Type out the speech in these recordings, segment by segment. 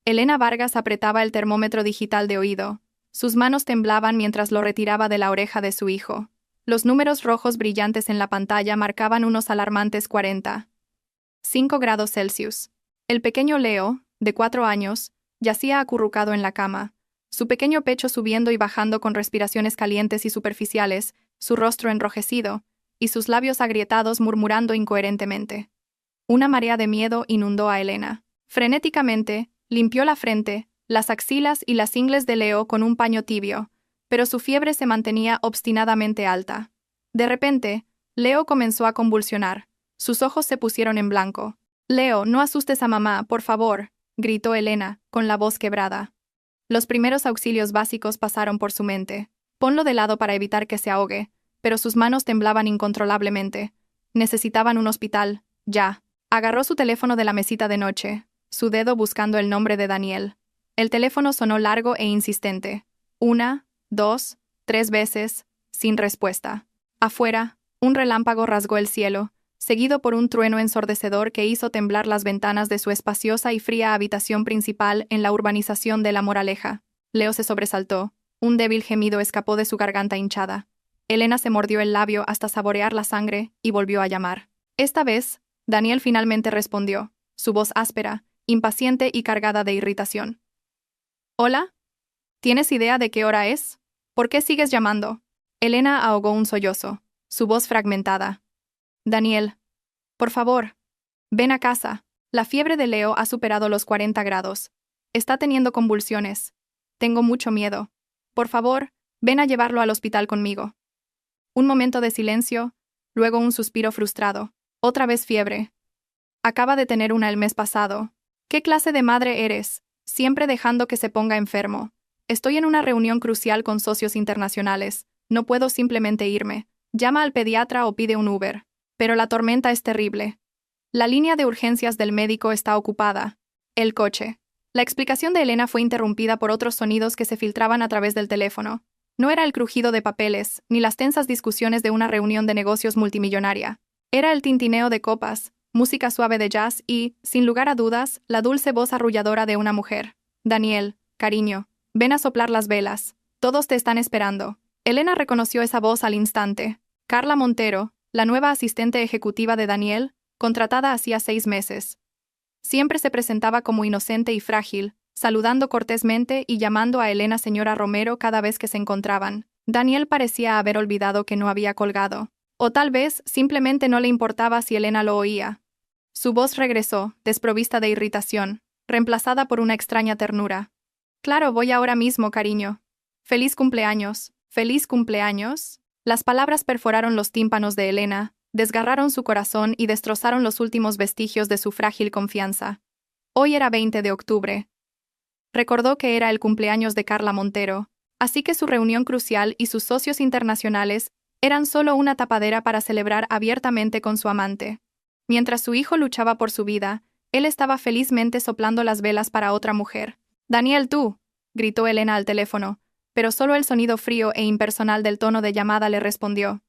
Elena Vargas apretaba el termómetro digital de oído. Sus manos temblaban mientras lo retiraba de la oreja de su hijo. Los números rojos brillantes en la pantalla marcaban unos alarmantes 45 grados Celsius. El pequeño Leo, de 4 años, yacía acurrucado en la cama, su pequeño pecho subiendo y bajando con respiraciones calientes y superficiales, su rostro enrojecido, y sus labios agrietados murmurando incoherentemente. Una marea de miedo inundó a Elena. Frenéticamente, limpió la frente, las axilas y las ingles de Leo con un paño tibio, pero su fiebre se mantenía obstinadamente alta. De repente, Leo comenzó a convulsionar. Sus ojos se pusieron en blanco. «Leo, no asustes a mamá, por favor», gritó Elena, con la voz quebrada. Los primeros auxilios básicos pasaron por su mente. Ponlo de lado para evitar que se ahogue, pero sus manos temblaban incontrolablemente. Necesitaban un hospital, ya. Agarró su teléfono de la mesita de noche, su dedo buscando el nombre de Daniel. El teléfono sonó largo e insistente. 1, 2, 3 veces, sin respuesta. Afuera, un relámpago rasgó el cielo, seguido por un trueno ensordecedor que hizo temblar las ventanas de su espaciosa y fría habitación principal en la urbanización de La Moraleja. Leo se sobresaltó. Un débil gemido escapó de su garganta hinchada. Elena se mordió el labio hasta saborear la sangre y volvió a llamar. Esta vez, Daniel finalmente respondió, su voz áspera, impaciente y cargada de irritación. «¿Hola? ¿Tienes idea de qué hora es? ¿Por qué sigues llamando?» Elena ahogó un sollozo, su voz fragmentada. «Daniel, por favor, ven a casa. La fiebre de Leo ha superado los 40 grados. Está teniendo convulsiones. Tengo mucho miedo. Por favor, ven a llevarlo al hospital conmigo». Un momento de silencio, luego un suspiro frustrado. «Otra vez fiebre. Acaba de tener una el mes pasado. ¿Qué clase de madre eres? Siempre dejando que se ponga enfermo. Estoy en una reunión crucial con socios internacionales. No puedo simplemente irme. Llama al pediatra o pide un Uber. Pero la tormenta es terrible. La línea de urgencias del médico está ocupada. El coche». La explicación de Elena fue interrumpida por otros sonidos que se filtraban a través del teléfono. No era el crujido de papeles, ni las tensas discusiones de una reunión de negocios multimillonaria. Era el tintineo de copas, música suave de jazz y, sin lugar a dudas, la dulce voz arrulladora de una mujer. «Daniel, cariño, ven a soplar las velas. Todos te están esperando». Elena reconoció esa voz al instante. Carla Montero, la nueva asistente ejecutiva de Daniel, contratada hacía 6 meses. Siempre se presentaba como inocente y frágil, saludando cortésmente y llamando a Elena señora Romero cada vez que se encontraban. Daniel parecía haber olvidado que no había colgado. O tal vez simplemente no le importaba si Elena lo oía. Su voz regresó, desprovista de irritación, reemplazada por una extraña ternura. «Claro, voy ahora mismo, cariño. Feliz cumpleaños. ¿Feliz cumpleaños?» Las palabras perforaron los tímpanos de Elena, desgarraron su corazón y destrozaron los últimos vestigios de su frágil confianza. Hoy era 20 de octubre. Recordó que era el cumpleaños de Carla Montero, así que su reunión crucial y sus socios internacionales eran solo una tapadera para celebrar abiertamente con su amante. Mientras su hijo luchaba por su vida, él estaba felizmente soplando las velas para otra mujer. «Daniel, tú», gritó Elena al teléfono, pero solo el sonido frío e impersonal del tono de llamada le respondió.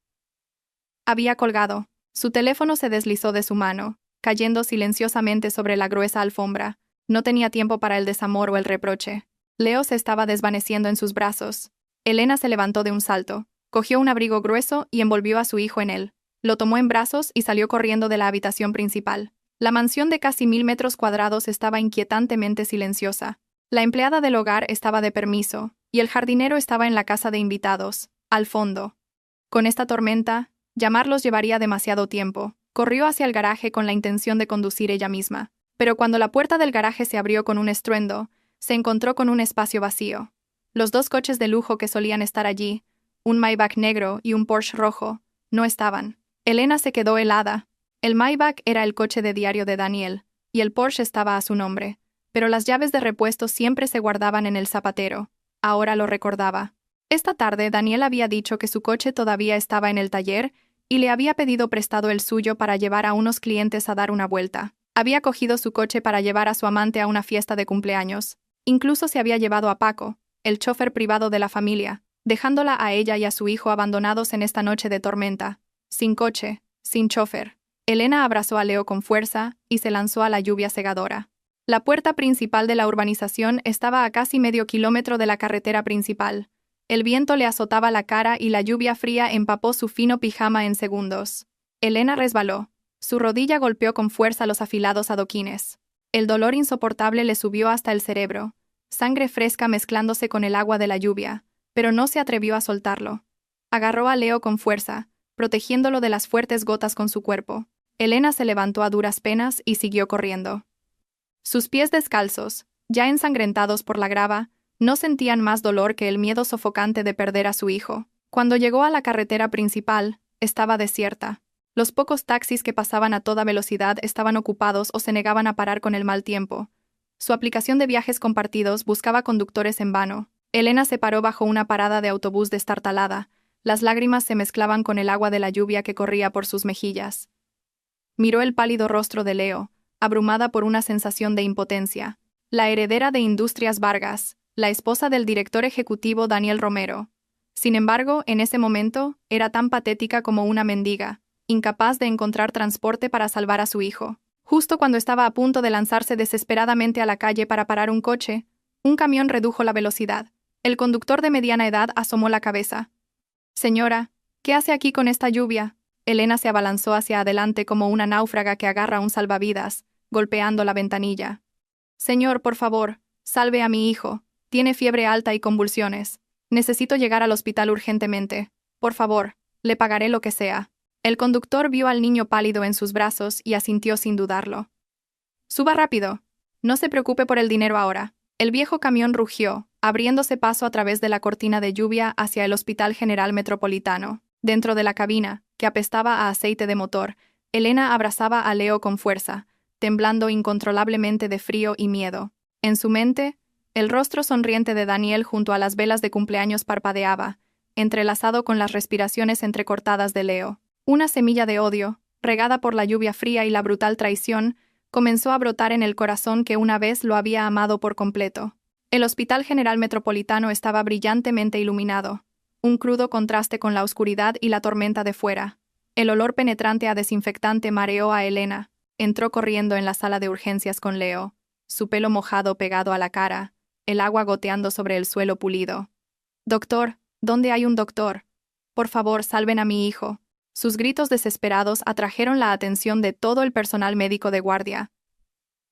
Había colgado. Su teléfono se deslizó de su mano, cayendo silenciosamente sobre la gruesa alfombra. No tenía tiempo para el desamor o el reproche. Leo se estaba desvaneciendo en sus brazos. Elena se levantó de un salto, cogió un abrigo grueso y envolvió a su hijo en él. Lo tomó en brazos y salió corriendo de la habitación principal. La mansión de casi 1000 metros cuadrados estaba inquietantemente silenciosa. La empleada del hogar estaba de permiso, y el jardinero estaba en la casa de invitados, al fondo. Con esta tormenta, llamarlos llevaría demasiado tiempo. Corrió hacia el garaje con la intención de conducir ella misma, pero cuando la puerta del garaje se abrió con un estruendo, se encontró con un espacio vacío. Los 2 coches de lujo que solían estar allí, un Maybach negro y un Porsche rojo, no estaban. Elena se quedó helada. El Maybach era el coche de diario de Daniel, y el Porsche estaba a su nombre, pero las llaves de repuesto siempre se guardaban en el zapatero. Ahora lo recordaba. Esta tarde Daniel había dicho que su coche todavía estaba en el taller y le había pedido prestado el suyo para llevar a unos clientes a dar una vuelta. Había cogido su coche para llevar a su amante a una fiesta de cumpleaños. Incluso se había llevado a Paco, el chofer privado de la familia, dejándola a ella y a su hijo abandonados en esta noche de tormenta. Sin coche, sin chofer. Elena abrazó a Leo con fuerza y se lanzó a la lluvia cegadora. La puerta principal de la urbanización estaba a casi medio kilómetro de la carretera principal. El viento le azotaba la cara y la lluvia fría empapó su fino pijama en segundos. Elena resbaló. Su rodilla golpeó con fuerza los afilados adoquines. El dolor insoportable le subió hasta el cerebro, sangre fresca mezclándose con el agua de la lluvia, pero no se atrevió a soltarlo. Agarró a Leo con fuerza, protegiéndolo de las fuertes gotas con su cuerpo. Elena se levantó a duras penas y siguió corriendo. Sus pies descalzos, ya ensangrentados por la grava, no sentían más dolor que el miedo sofocante de perder a su hijo. Cuando llegó a la carretera principal, estaba desierta. Los pocos taxis que pasaban a toda velocidad estaban ocupados o se negaban a parar con el mal tiempo. Su aplicación de viajes compartidos buscaba conductores en vano. Elena se paró bajo una parada de autobús destartalada. Las lágrimas se mezclaban con el agua de la lluvia que corría por sus mejillas. Miró el pálido rostro de Leo, abrumada por una sensación de impotencia. La heredera de Industrias Vargas, la esposa del director ejecutivo Daniel Romero. Sin embargo, en ese momento, era tan patética como una mendiga, incapaz de encontrar transporte para salvar a su hijo. Justo cuando estaba a punto de lanzarse desesperadamente a la calle para parar un coche, un camión redujo la velocidad. El conductor de mediana edad asomó la cabeza. «Señora, ¿qué hace aquí con esta lluvia?». Elena se abalanzó hacia adelante como una náufraga que agarra un salvavidas, golpeando la ventanilla. «Señor, por favor, salve a mi hijo. Tiene fiebre alta y convulsiones. Necesito llegar al hospital urgentemente. Por favor, le pagaré lo que sea». El conductor vio al niño pálido en sus brazos y asintió sin dudarlo. «Suba rápido. No se preocupe por el dinero ahora». El viejo camión rugió, abriéndose paso a través de la cortina de lluvia hacia el Hospital General Metropolitano. Dentro de la cabina, que apestaba a aceite de motor, Elena abrazaba a Leo con fuerza, temblando incontrolablemente de frío y miedo. En su mente, el rostro sonriente de Daniel junto a las velas de cumpleaños parpadeaba, entrelazado con las respiraciones entrecortadas de Leo. Una semilla de odio, regada por la lluvia fría y la brutal traición, comenzó a brotar en el corazón que una vez lo había amado por completo. El Hospital General Metropolitano estaba brillantemente iluminado, un crudo contraste con la oscuridad y la tormenta de fuera. El olor penetrante a desinfectante mareó a Elena. Entró corriendo en la sala de urgencias con Leo, su pelo mojado pegado a la cara, el agua goteando sobre el suelo pulido. «Doctor, ¿dónde hay un doctor? Por favor, salven a mi hijo». Sus gritos desesperados atrajeron la atención de todo el personal médico de guardia.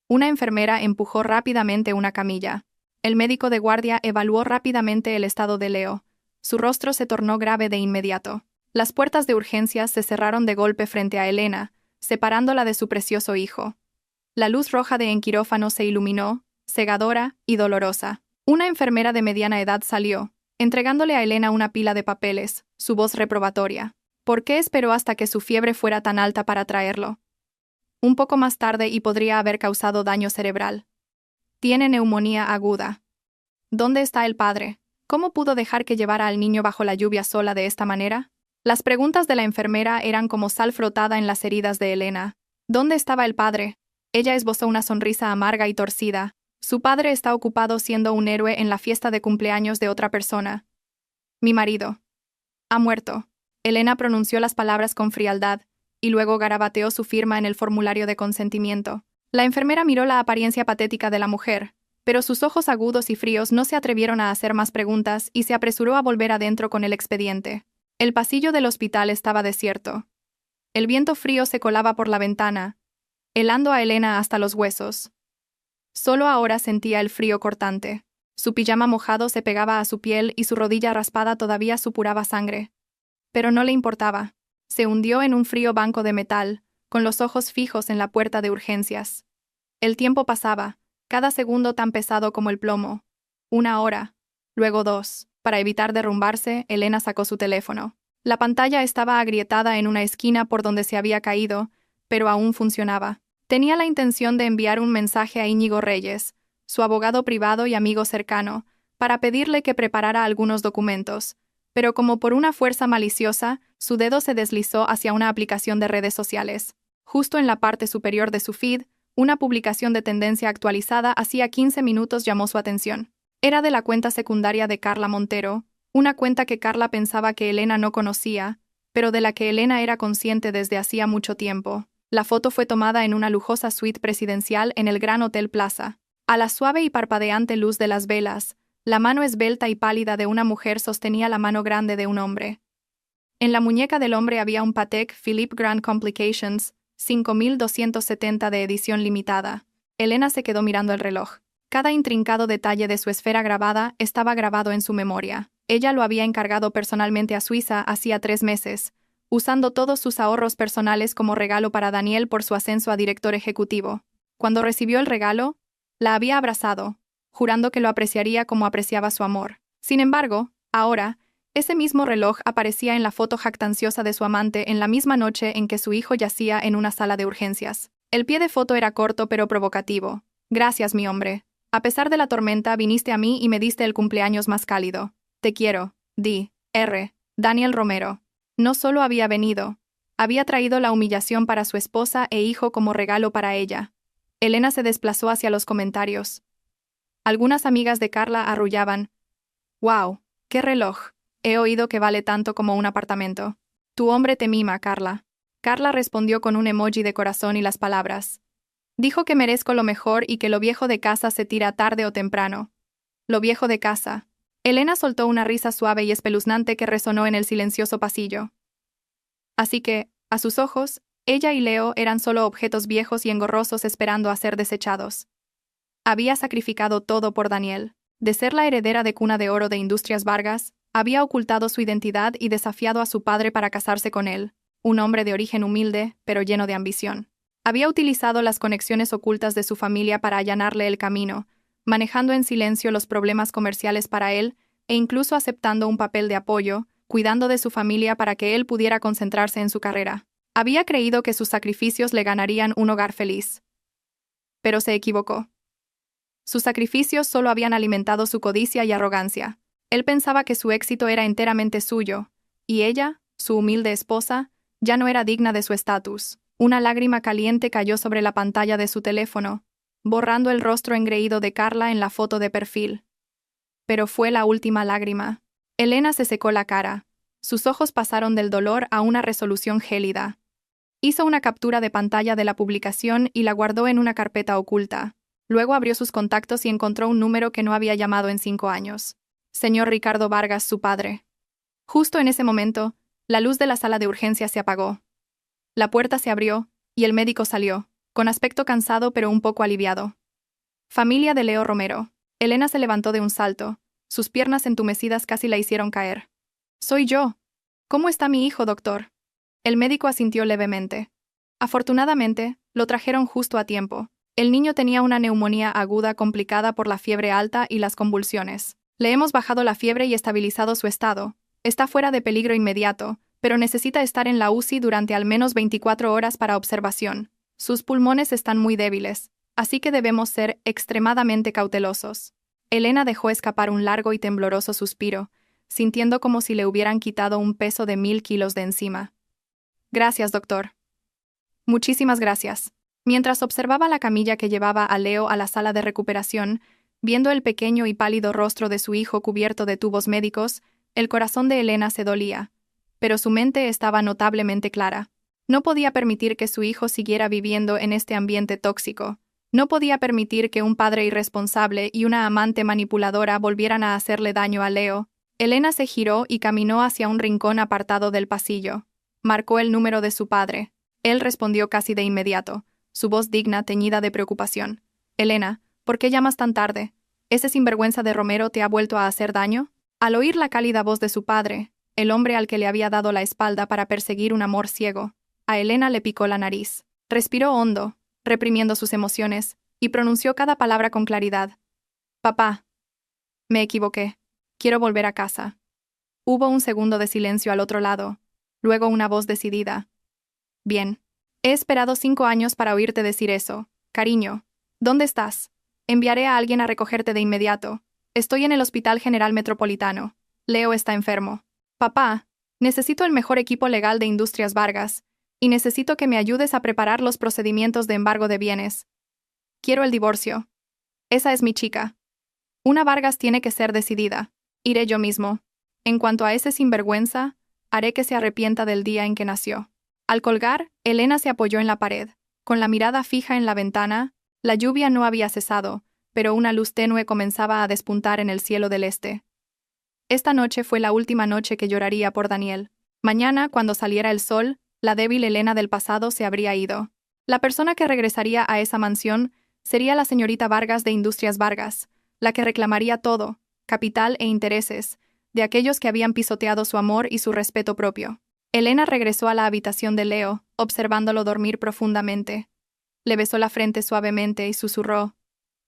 Una enfermera empujó rápidamente una camilla. El médico de guardia evaluó rápidamente el estado de Leo. Su rostro se tornó grave de inmediato. Las puertas de urgencias se cerraron de golpe frente a Elena, separándola de su precioso hijo. La luz roja de en quirófano se iluminó, cegadora y dolorosa. Una enfermera de mediana edad salió, entregándole a Elena una pila de papeles, su voz reprobatoria. ¿Por qué esperó hasta que su fiebre fuera tan alta para traerlo? Un poco más tarde y podría haber causado daño cerebral. Tiene neumonía aguda. ¿Dónde está el padre? ¿Cómo pudo dejar que llevara al niño bajo la lluvia sola de esta manera? Las preguntas de la enfermera eran como sal frotada en las heridas de Elena. ¿Dónde estaba el padre? Ella esbozó una sonrisa amarga y torcida. Su padre está ocupado siendo un héroe en la fiesta de cumpleaños de otra persona. Mi marido. Ha muerto. Elena pronunció las palabras con frialdad, y luego garabateó su firma en el formulario de consentimiento. La enfermera miró la apariencia patética de la mujer, pero sus ojos agudos y fríos no se atrevieron a hacer más preguntas y se apresuró a volver adentro con el expediente. El pasillo del hospital estaba desierto. El viento frío se colaba por la ventana, helando a Elena hasta los huesos. Solo ahora sentía el frío cortante. Su pijama mojado se pegaba a su piel y su rodilla raspada todavía supuraba sangre. Pero no le importaba. Se hundió en un frío banco de metal, con los ojos fijos en la puerta de urgencias. El tiempo pasaba, cada segundo tan pesado como el plomo. 1 hora, luego 2. Para evitar derrumbarse, Elena sacó su teléfono. La pantalla estaba agrietada en una esquina por donde se había caído, pero aún funcionaba. Tenía la intención de enviar un mensaje a Íñigo Reyes, su abogado privado y amigo cercano, para pedirle que preparara algunos documentos, pero como por una fuerza maliciosa, su dedo se deslizó hacia una aplicación de redes sociales. Justo en la parte superior de su feed, una publicación de tendencia actualizada hacía 15 minutos llamó su atención. Era de la cuenta secundaria de Carla Montero, una cuenta que Carla pensaba que Elena no conocía, pero de la que Elena era consciente desde hacía mucho tiempo. La foto fue tomada en una lujosa suite presidencial en el Gran Hotel Plaza. A la suave y parpadeante luz de las velas, la mano esbelta y pálida de una mujer sostenía la mano grande de un hombre. En la muñeca del hombre había un Patek Philippe Grand Complications 5270 de edición limitada. Elena se quedó mirando el reloj. Cada intrincado detalle de su esfera grabada estaba grabado en su memoria. Ella lo había encargado personalmente a Suiza hacía 3 meses, usando todos sus ahorros personales como regalo para Daniel por su ascenso a director ejecutivo. Cuando recibió el regalo, la había abrazado, jurando que lo apreciaría como apreciaba su amor. Sin embargo, ahora, ese mismo reloj aparecía en la foto jactanciosa de su amante en la misma noche en que su hijo yacía en una sala de urgencias. El pie de foto era corto pero provocativo. Gracias, mi hombre. A pesar de la tormenta, viniste a mí y me diste el cumpleaños más cálido. Te quiero. D.R. Daniel Romero. No solo había venido, había traído la humillación para su esposa e hijo como regalo para ella. Elena se desplazó hacia los comentarios. Algunas amigas de Carla arrullaban. «¡Wow! ¡Qué reloj! He oído que vale tanto como un apartamento. Tu hombre te mima, Carla». Carla respondió con un emoji de corazón y las palabras. Dijo que merezco lo mejor y que lo viejo de casa se tira tarde o temprano. Lo viejo de casa. Elena soltó una risa suave y espeluznante que resonó en el silencioso pasillo. Así que, a sus ojos, ella y Leo eran solo objetos viejos y engorrosos esperando a ser desechados. Había sacrificado todo por Daniel. De ser la heredera de cuna de oro de Industrias Vargas, había ocultado su identidad y desafiado a su padre para casarse con él, un hombre de origen humilde, pero lleno de ambición. Había utilizado las conexiones ocultas de su familia para allanarle el camino, manejando en silencio los problemas comerciales para él e incluso aceptando un papel de apoyo, cuidando de su familia para que él pudiera concentrarse en su carrera. Había creído que sus sacrificios le ganarían un hogar feliz. Pero se equivocó. Sus sacrificios solo habían alimentado su codicia y arrogancia. Él pensaba que su éxito era enteramente suyo, y ella, su humilde esposa, ya no era digna de su estatus. Una lágrima caliente cayó sobre la pantalla de su teléfono, borrando el rostro engreído de Carla en la foto de perfil. Pero fue la última lágrima. Elena se secó la cara. Sus ojos pasaron del dolor a una resolución gélida. Hizo una captura de pantalla de la publicación y la guardó en una carpeta oculta. Luego abrió sus contactos y encontró un número que no había llamado en 5 años. Señor Ricardo Vargas, su padre. Justo en ese momento, la luz de la sala de urgencias se apagó. La puerta se abrió, y el médico salió, con aspecto cansado pero un poco aliviado. Familia de Leo Romero. Elena se levantó de un salto. Sus piernas entumecidas casi la hicieron caer. «Soy yo. ¿Cómo está mi hijo, doctor?» El médico asintió levemente. Afortunadamente, lo trajeron justo a tiempo. El niño tenía una neumonía aguda complicada por la fiebre alta y las convulsiones. Le hemos bajado la fiebre y estabilizado su estado. Está fuera de peligro inmediato, pero necesita estar en la UCI durante al menos 24 horas para observación. Sus pulmones están muy débiles, así que debemos ser extremadamente cautelosos. Elena dejó escapar un largo y tembloroso suspiro, sintiendo como si le hubieran quitado un peso de 1000 kilos de encima. «Gracias, doctor». «Muchísimas gracias». Mientras observaba la camilla que llevaba a Leo a la sala de recuperación, viendo el pequeño y pálido rostro de su hijo cubierto de tubos médicos, el corazón de Elena se dolía. Pero su mente estaba notablemente clara. No podía permitir que su hijo siguiera viviendo en este ambiente tóxico. No podía permitir que un padre irresponsable y una amante manipuladora volvieran a hacerle daño a Leo. Elena se giró y caminó hacia un rincón apartado del pasillo. Marcó el número de su padre. Él respondió casi de inmediato, su voz digna teñida de preocupación. «Elena, ¿por qué llamas tan tarde? ¿Ese sinvergüenza de Romero te ha vuelto a hacer daño?» Al oír la cálida voz de su padre, el hombre al que le había dado la espalda para perseguir un amor ciego, a Elena le picó la nariz. Respiró hondo, reprimiendo sus emociones, y pronunció cada palabra con claridad. «Papá. Me equivoqué. Quiero volver a casa». Hubo un segundo de silencio al otro lado, luego una voz decidida. «Bien. He esperado 5 años para oírte decir eso. Cariño, ¿dónde estás? Enviaré a alguien a recogerte de inmediato. Estoy en el Hospital General Metropolitano. Leo está enfermo. Papá, necesito el mejor equipo legal de Industrias Vargas, y necesito que me ayudes a preparar los procedimientos de embargo de bienes. Quiero el divorcio. Esa es mi chica. Una Vargas tiene que ser decidida. Iré yo mismo. En cuanto a ese sinvergüenza, haré que se arrepienta del día en que nació». Al colgar, Elena se apoyó en la pared, con la mirada fija en la ventana. La lluvia no había cesado, pero una luz tenue comenzaba a despuntar en el cielo del este. Esta noche fue la última noche que lloraría por Daniel. Mañana, cuando saliera el sol, la débil Elena del pasado se habría ido. La persona que regresaría a esa mansión sería la señorita Vargas de Industrias Vargas, la que reclamaría todo, capital e intereses, de aquellos que habían pisoteado su amor y su respeto propio. Elena regresó a la habitación de Leo, observándolo dormir profundamente. Le besó la frente suavemente y susurró: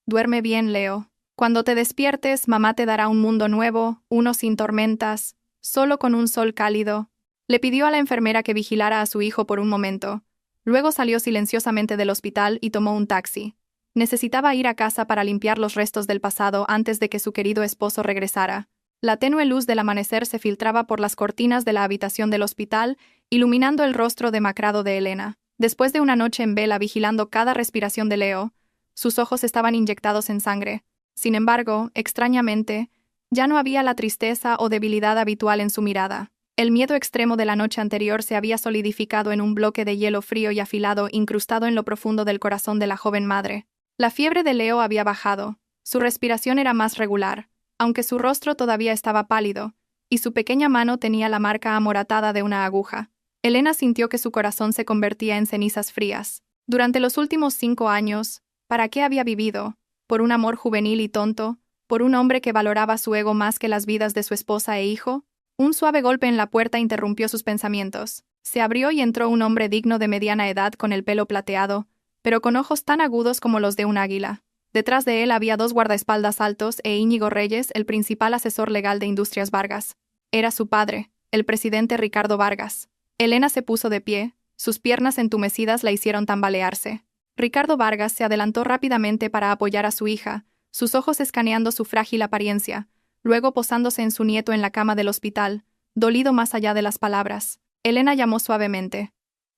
«Duerme bien, Leo. Cuando te despiertes, mamá te dará un mundo nuevo, uno sin tormentas, solo con un sol cálido». Le pidió a la enfermera que vigilara a su hijo por un momento. Luego salió silenciosamente del hospital y tomó un taxi. Necesitaba ir a casa para limpiar los restos del pasado antes de que su querido esposo regresara. La tenue luz del amanecer se filtraba por las cortinas de la habitación del hospital, iluminando el rostro demacrado de Elena. Después de una noche en vela vigilando cada respiración de Leo, sus ojos estaban inyectados en sangre. Sin embargo, extrañamente, ya no había la tristeza o debilidad habitual en su mirada. El miedo extremo de la noche anterior se había solidificado en un bloque de hielo frío y afilado incrustado en lo profundo del corazón de la joven madre. La fiebre de Leo había bajado, su respiración era más regular, aunque su rostro todavía estaba pálido, y su pequeña mano tenía la marca amoratada de una aguja. Elena sintió que su corazón se convertía en cenizas frías. Durante los últimos 5 años, ¿para qué había vivido? ¿Por un amor juvenil y tonto? ¿Por un hombre que valoraba su ego más que las vidas de su esposa e hijo? Un suave golpe en la puerta interrumpió sus pensamientos. Se abrió y entró un hombre digno de mediana edad con el pelo plateado, pero con ojos tan agudos como los de un águila. Detrás de él había 2 guardaespaldas altos e Íñigo Reyes, el principal asesor legal de Industrias Vargas. Era su padre, el presidente Ricardo Vargas. Elena se puso de pie, sus piernas entumecidas la hicieron tambalearse. Ricardo Vargas se adelantó rápidamente para apoyar a su hija, sus ojos escaneando su frágil apariencia, luego posándose en su nieto en la cama del hospital, dolido más allá de las palabras. Elena llamó suavemente: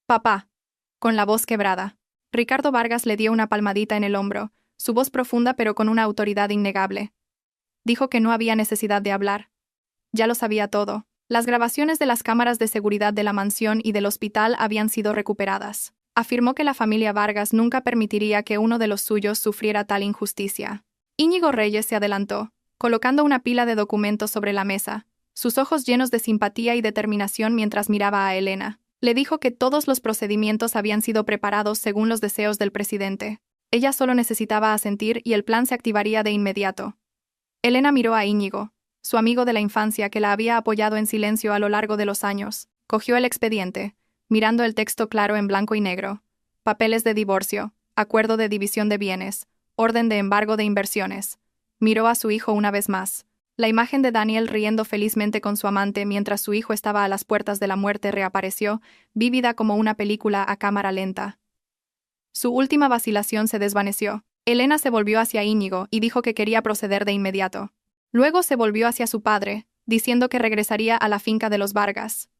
«Papá», con la voz quebrada. Ricardo Vargas le dio una palmadita en el hombro, su voz profunda pero con una autoridad innegable. Dijo que no había necesidad de hablar. Ya lo sabía todo. Las grabaciones de las cámaras de seguridad de la mansión y del hospital habían sido recuperadas. Afirmó que la familia Vargas nunca permitiría que uno de los suyos sufriera tal injusticia. Íñigo Reyes se adelantó, colocando una pila de documentos sobre la mesa, sus ojos llenos de simpatía y determinación mientras miraba a Elena. Le dijo que todos los procedimientos habían sido preparados según los deseos del presidente. Ella solo necesitaba asentir y el plan se activaría de inmediato. Elena miró a Íñigo, su amigo de la infancia que la había apoyado en silencio a lo largo de los años. Cogió el expediente, mirando el texto claro en blanco y negro. Papeles de divorcio, acuerdo de división de bienes, orden de embargo de inversiones. Miró a su hijo una vez más. La imagen de Daniel riendo felizmente con su amante mientras su hijo estaba a las puertas de la muerte reapareció, vívida como una película a cámara lenta. Su última vacilación se desvaneció. Elena se volvió hacia Íñigo y dijo que quería proceder de inmediato. Luego se volvió hacia su padre, diciendo que regresaría a la finca de los Vargas.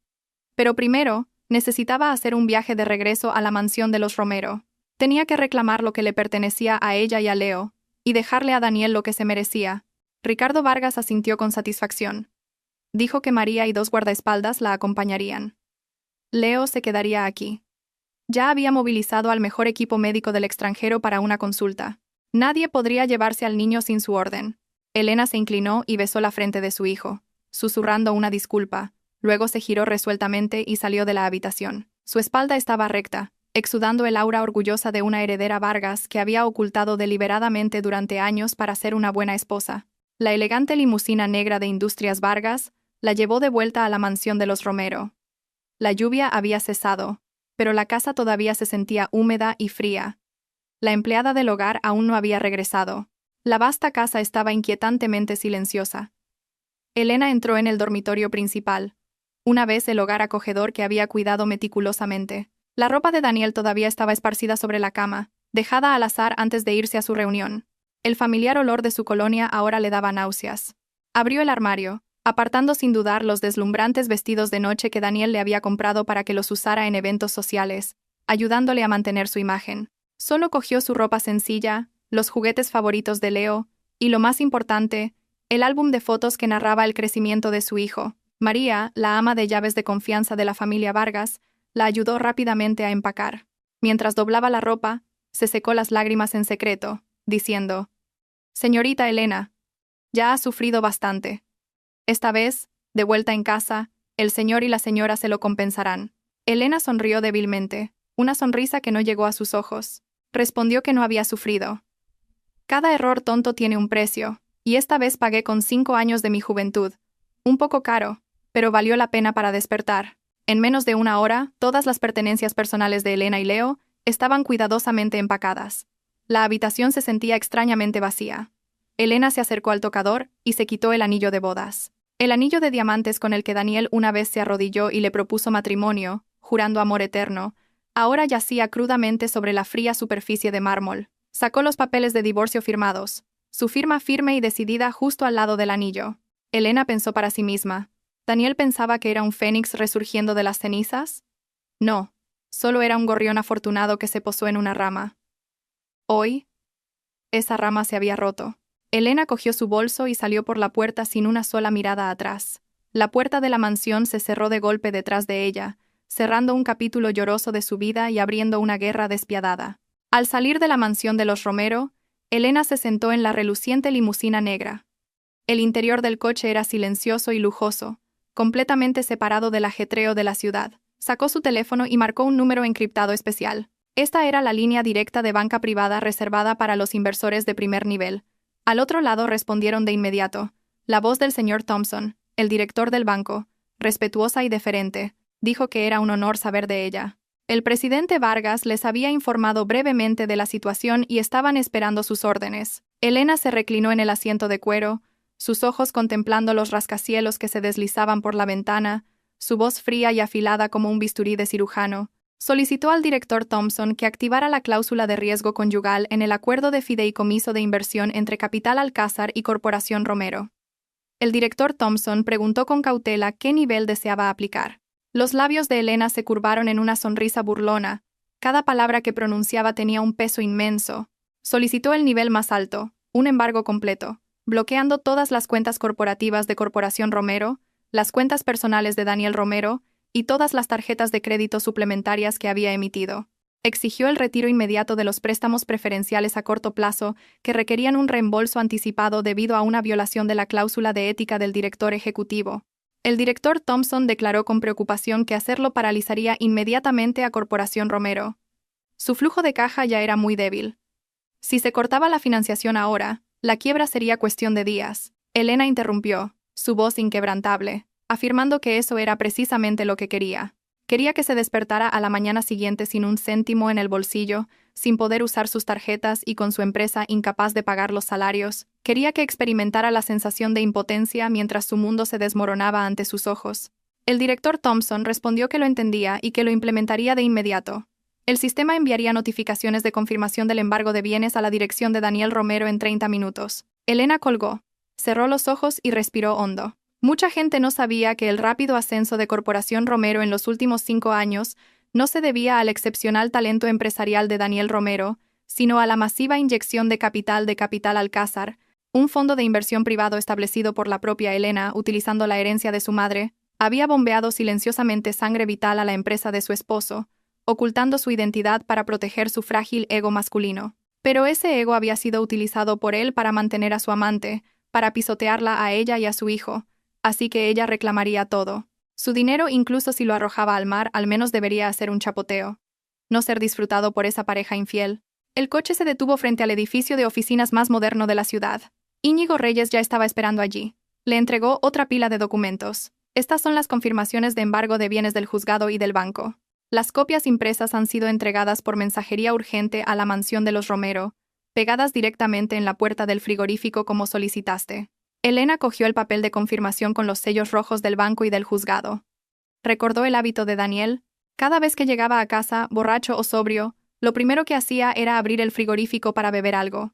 Pero primero, necesitaba hacer un viaje de regreso a la mansión de los Romero. Tenía que reclamar lo que le pertenecía a ella y a Leo, y dejarle a Daniel lo que se merecía. Ricardo Vargas asintió con satisfacción. Dijo que María y 2 guardaespaldas la acompañarían. Leo se quedaría aquí. Ya había movilizado al mejor equipo médico del extranjero para una consulta. Nadie podría llevarse al niño sin su orden. Elena se inclinó y besó la frente de su hijo, susurrando una disculpa. Luego se giró resueltamente y salió de la habitación. Su espalda estaba recta, exudando el aura orgullosa de una heredera Vargas que había ocultado deliberadamente durante años para ser una buena esposa. La elegante limusina negra de Industrias Vargas la llevó de vuelta a la mansión de los Romero. La lluvia había cesado, pero la casa todavía se sentía húmeda y fría. La empleada del hogar aún no había regresado. La vasta casa estaba inquietantemente silenciosa. Elena entró en el dormitorio principal, una vez el hogar acogedor que había cuidado meticulosamente. La ropa de Daniel todavía estaba esparcida sobre la cama, dejada al azar antes de irse a su reunión. El familiar olor de su colonia ahora le daba náuseas. Abrió el armario, apartando sin dudar los deslumbrantes vestidos de noche que Daniel le había comprado para que los usara en eventos sociales, ayudándole a mantener su imagen. Solo cogió su ropa sencilla, los juguetes favoritos de Leo, y lo más importante, el álbum de fotos que narraba el crecimiento de su hijo. María, la ama de llaves de confianza de la familia Vargas, La ayudó rápidamente a empacar. Mientras doblaba la ropa, se secó las lágrimas en secreto, diciendo: «Señorita Elena, ya ha sufrido bastante. Esta vez, de vuelta en casa, el señor y la señora se lo compensarán». Elena sonrió débilmente, una sonrisa que no llegó a sus ojos. Respondió que no había sufrido. «Cada error tonto tiene un precio, y esta vez pagué con 5 años de mi juventud. Un poco caro, pero valió la pena para despertar». En menos de una hora, todas las pertenencias personales de Elena y Leo estaban cuidadosamente empacadas. La habitación se sentía extrañamente vacía. Elena se acercó al tocador y se quitó el anillo de bodas. El anillo de diamantes con el que Daniel una vez se arrodilló y le propuso matrimonio, jurando amor eterno, ahora yacía crudamente sobre la fría superficie de mármol. Sacó los papeles de divorcio firmados, su firma firme y decidida justo al lado del anillo. Elena pensó para sí misma: ¿Daniel pensaba que era un fénix resurgiendo de las cenizas? No, solo era un gorrión afortunado que se posó en una rama. Hoy, esa rama se había roto. Elena cogió su bolso y salió por la puerta sin una sola mirada atrás. La puerta de la mansión se cerró de golpe detrás de ella, cerrando un capítulo lloroso de su vida y abriendo una guerra despiadada. Al salir de la mansión de los Romero, Elena se sentó en la reluciente limusina negra. El interior del coche era silencioso y lujoso, completamente separado del ajetreo de la ciudad. Sacó su teléfono y marcó un número encriptado especial. Esta era la línea directa de banca privada reservada para los inversores de primer nivel. Al otro lado respondieron de inmediato. La voz del señor Thompson, el director del banco, respetuosa y deferente, dijo que era un honor saber de ella. El presidente Vargas les había informado brevemente de la situación y estaban esperando sus órdenes. Elena se reclinó en el asiento de cuero, sus ojos contemplando los rascacielos que se deslizaban por la ventana, su voz fría y afilada como un bisturí de cirujano. Solicitó al director Thompson que activara la cláusula de riesgo conyugal en el acuerdo de fideicomiso de inversión entre Capital Alcázar y Corporación Romero. El director Thompson preguntó con cautela qué nivel deseaba aplicar. Los labios de Elena se curvaron en una sonrisa burlona. Cada palabra que pronunciaba tenía un peso inmenso. Solicitó el nivel más alto, un embargo completo, bloqueando todas las cuentas corporativas de Corporación Romero, las cuentas personales de Daniel Romero y todas las tarjetas de crédito suplementarias que había emitido. Exigió el retiro inmediato de los préstamos preferenciales a corto plazo que requerían un reembolso anticipado debido a una violación de la cláusula de ética del director ejecutivo. El director Thompson declaró con preocupación que hacerlo paralizaría inmediatamente a Corporación Romero. Su flujo de caja ya era muy débil. Si se cortaba la financiación ahora, la quiebra sería cuestión de días. Elena interrumpió, su voz inquebrantable, afirmando que eso era precisamente lo que quería. Quería que se despertara a la mañana siguiente sin un céntimo en el bolsillo, sin poder usar sus tarjetas y con su empresa incapaz de pagar los salarios. Quería que experimentara la sensación de impotencia mientras su mundo se desmoronaba ante sus ojos. El director Thompson respondió que lo entendía y que lo implementaría de inmediato. El sistema enviaría notificaciones de confirmación del embargo de bienes a la dirección de Daniel Romero en 30 minutos. Elena colgó, cerró los ojos y respiró hondo. Mucha gente no sabía que el rápido ascenso de Corporación Romero en los últimos 5 años no se debía al excepcional talento empresarial de Daniel Romero, sino a la masiva inyección de Capital Alcázar, un fondo de inversión privado establecido por la propia Elena utilizando la herencia de su madre, había bombeado silenciosamente sangre vital a la empresa de su esposo, ocultando su identidad para proteger su frágil ego masculino. Pero ese ego había sido utilizado por él para mantener a su amante, para pisotearla a ella y a su hijo, así que ella reclamaría todo. Su dinero, incluso si lo arrojaba al mar, al menos debería hacer un chapoteo. No ser disfrutado por esa pareja infiel. El coche se detuvo frente al edificio de oficinas más moderno de la ciudad. Íñigo Reyes ya estaba esperando allí. Le entregó otra pila de documentos. Estas son las confirmaciones de embargo de bienes del juzgado y del banco. Las copias impresas han sido entregadas por mensajería urgente a la mansión de los Romero, pegadas directamente en la puerta del frigorífico como solicitaste. Elena cogió el papel de confirmación con los sellos rojos del banco y del juzgado. Recordó el hábito de Daniel. Cada vez que llegaba a casa, borracho o sobrio, lo primero que hacía era abrir el frigorífico para beber algo.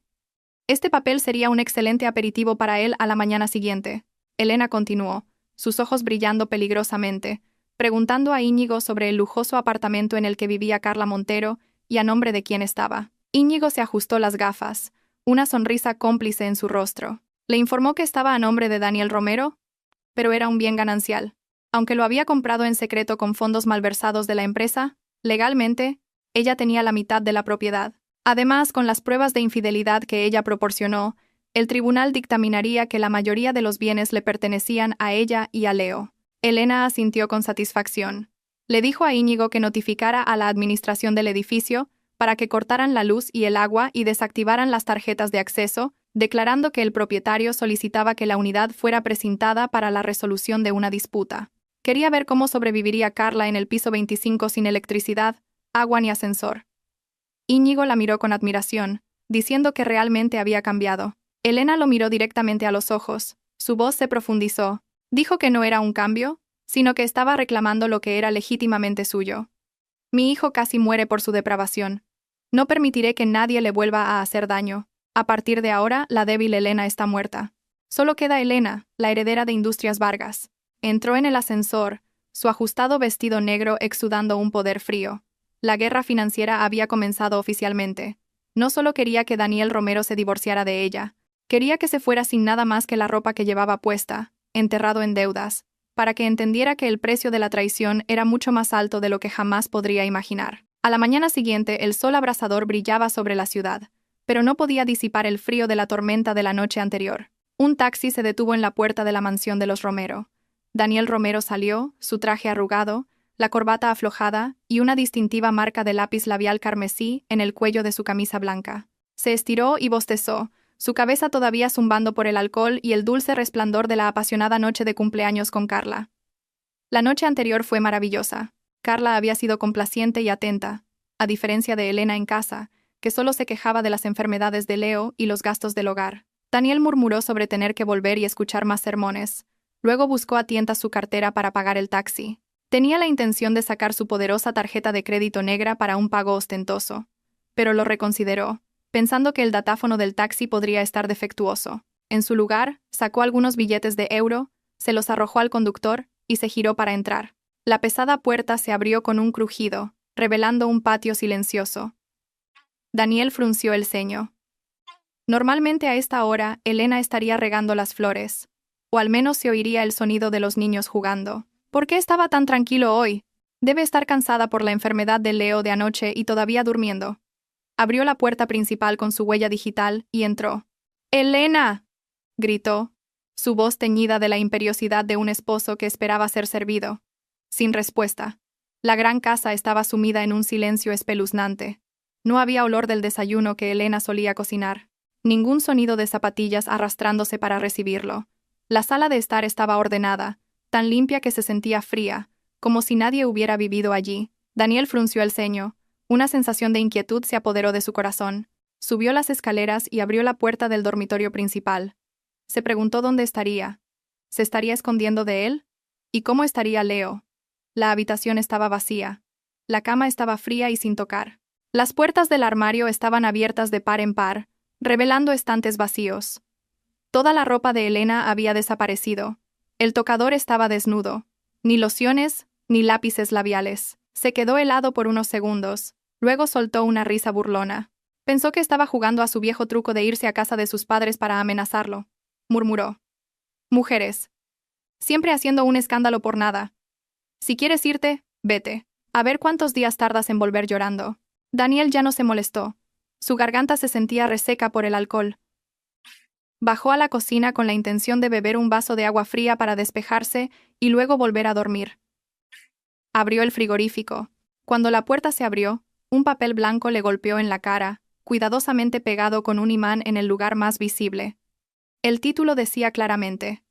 Este papel sería un excelente aperitivo para él a la mañana siguiente. Elena continuó, sus ojos brillando peligrosamente, preguntando a Íñigo sobre el lujoso apartamento en el que vivía Carla Montero y a nombre de quién estaba. Íñigo se ajustó las gafas, una sonrisa cómplice en su rostro. Le informó que estaba a nombre de Daniel Romero, pero era un bien ganancial. Aunque lo había comprado en secreto con fondos malversados de la empresa, legalmente, ella tenía la mitad de la propiedad. Además, con las pruebas de infidelidad que ella proporcionó, el tribunal dictaminaría que la mayoría de los bienes le pertenecían a ella y a Leo. Elena asintió con satisfacción. Le dijo a Íñigo que notificara a la administración del edificio para que cortaran la luz y el agua y desactivaran las tarjetas de acceso, declarando que el propietario solicitaba que la unidad fuera precintada para la resolución de una disputa. Quería ver cómo sobreviviría Carla en el piso 25 sin electricidad, agua ni ascensor. Íñigo la miró con admiración, diciendo que realmente había cambiado. Elena lo miró directamente a los ojos. Su voz se profundizó. Dijo que no era un cambio, sino que estaba reclamando lo que era legítimamente suyo. Mi hijo casi muere por su depravación. No permitiré que nadie le vuelva a hacer daño. A partir de ahora, la débil Elena está muerta. Solo queda Elena, la heredera de Industrias Vargas. Entró en el ascensor, su ajustado vestido negro exudando un poder frío. La guerra financiera había comenzado oficialmente. No solo quería que Daniel Romero se divorciara de ella, quería que se fuera sin nada más que la ropa que llevaba puesta, enterrado en deudas, para que entendiera que el precio de la traición era mucho más alto de lo que jamás podría imaginar. A la mañana siguiente, el sol abrasador brillaba sobre la ciudad, pero no podía disipar el frío de la tormenta de la noche anterior. Un taxi se detuvo en la puerta de la mansión de los Romero. Daniel Romero salió, su traje arrugado, la corbata aflojada y una distintiva marca de lápiz labial carmesí en el cuello de su camisa blanca. Se estiró y bostezó, su cabeza todavía zumbando por el alcohol y el dulce resplandor de la apasionada noche de cumpleaños con Carla. La noche anterior fue maravillosa. Carla había sido complaciente y atenta, a diferencia de Elena en casa, que solo se quejaba de las enfermedades de Leo y los gastos del hogar. Daniel murmuró sobre tener que volver y escuchar más sermones. Luego buscó a tientas su cartera para pagar el taxi. Tenía la intención de sacar su poderosa tarjeta de crédito negra para un pago ostentoso, pero lo reconsideró, pensando que el datáfono del taxi podría estar defectuoso. En su lugar, sacó algunos billetes de euro, se los arrojó al conductor y se giró para entrar. La pesada puerta se abrió con un crujido, revelando un patio silencioso. Daniel frunció el ceño. Normalmente a esta hora, Elena estaría regando las flores, o al menos se oiría el sonido de los niños jugando. ¿Por qué estaba tan tranquilo hoy? Debe estar cansada por la enfermedad de Leo de anoche y todavía durmiendo. Abrió la puerta principal con su huella digital y entró. ¡Elena!, gritó, su voz teñida de la imperiosidad de un esposo que esperaba ser servido. Sin respuesta. La gran casa estaba sumida en un silencio espeluznante. No había olor del desayuno que Elena solía cocinar. Ningún sonido de zapatillas arrastrándose para recibirlo. La sala de estar estaba ordenada, tan limpia que se sentía fría, como si nadie hubiera vivido allí. Daniel frunció el ceño. Una sensación de inquietud se apoderó de su corazón. Subió las escaleras y abrió la puerta del dormitorio principal. Se preguntó dónde estaría. ¿Se estaría escondiendo de él? ¿Y cómo estaría Leo? La habitación estaba vacía. La cama estaba fría y sin tocar. Las puertas del armario estaban abiertas de par en par, revelando estantes vacíos. Toda la ropa de Elena había desaparecido. El tocador estaba desnudo. Ni lociones, ni lápices labiales. Se quedó helado por unos segundos. Luego soltó una risa burlona. Pensó que estaba jugando a su viejo truco de irse a casa de sus padres para amenazarlo. Murmuró. Mujeres. Siempre haciendo un escándalo por nada. Si quieres irte, vete. A ver cuántos días tardas en volver llorando. Daniel ya no se molestó. Su garganta se sentía reseca por el alcohol. Bajó a la cocina con la intención de beber un vaso de agua fría para despejarse y luego volver a dormir. Abrió el frigorífico. Cuando la puerta se abrió, un papel blanco le golpeó en la cara, cuidadosamente pegado con un imán en el lugar más visible. El título decía claramente: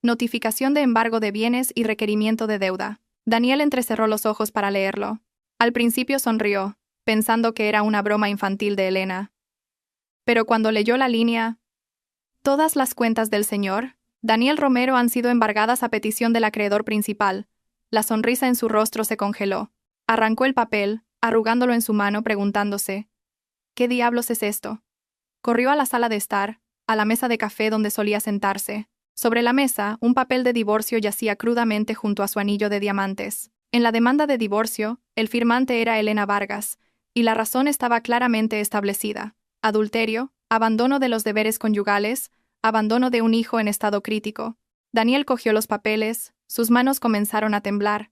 Notificación de embargo de bienes y requerimiento de deuda. Daniel entrecerró los ojos para leerlo. Al principio sonrió, pensando que era una broma infantil de Elena. Pero cuando leyó la línea: Todas las cuentas del señor Daniel Romero han sido embargadas a petición del acreedor principal. La sonrisa en su rostro se congeló. Arrancó el papel, arrugándolo en su mano, preguntándose: ¿qué diablos es esto? Corrió a la sala de estar, a la mesa de café donde solía sentarse. Sobre la mesa, un papel de divorcio yacía crudamente junto a su anillo de diamantes. En la demanda de divorcio, el firmante era Elena Vargas, y la razón estaba claramente establecida: adulterio, abandono de los deberes conyugales, abandono de un hijo en estado crítico. Daniel cogió los papeles, Sus manos comenzaron a temblar.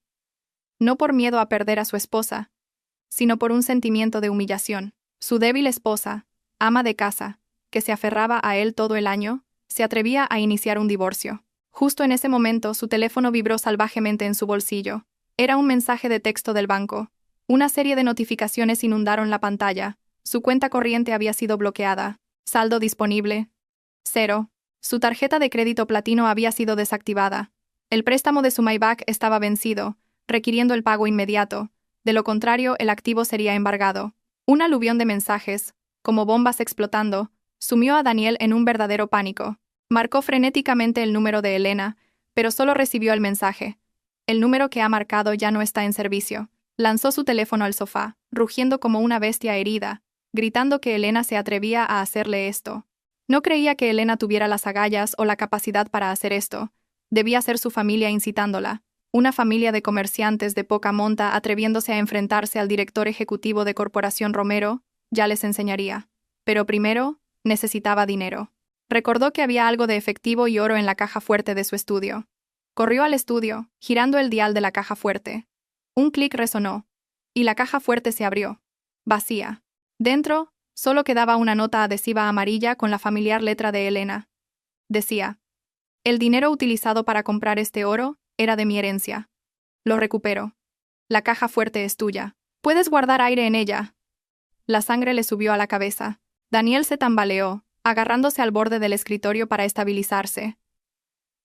No por miedo a perder a su esposa, sino por un sentimiento de humillación. Su débil esposa, ama de casa, que se aferraba a él todo el año, se atrevía a iniciar un divorcio. Justo en ese momento su teléfono vibró salvajemente en su bolsillo. Era un mensaje de texto del banco. Una serie de notificaciones inundaron la pantalla. Su cuenta corriente había sido bloqueada. Saldo disponible. 0. Su tarjeta de crédito platino había sido desactivada. El préstamo de su Maybach estaba vencido, requiriendo el pago inmediato. De lo contrario, el activo sería embargado. Un aluvión de mensajes, como bombas explotando, sumió a Daniel en un verdadero pánico. Marcó frenéticamente el número de Elena, pero solo recibió el mensaje. El número que ha marcado ya no está en servicio. Lanzó su teléfono al sofá, rugiendo como una bestia herida, gritando que Elena se atrevía a hacerle esto. No creía que Elena tuviera las agallas o la capacidad para hacer esto. Debía ser su familia incitándola. Una familia de comerciantes de poca monta atreviéndose a enfrentarse al director ejecutivo de Corporación Romero, ya les enseñaría. Pero primero, necesitaba dinero. Recordó que había algo de efectivo y oro en la caja fuerte de su estudio. Corrió al estudio, girando el dial de la caja fuerte. Un clic resonó, y la caja fuerte se abrió. Vacía. Dentro, solo quedaba una nota adhesiva amarilla con la familiar letra de Elena. Decía: el dinero utilizado para comprar este oro era de mi herencia. Lo recupero. La caja fuerte es tuya. Puedes guardar aire en ella. La sangre le subió a la cabeza. Daniel se tambaleó, agarrándose al borde del escritorio para estabilizarse.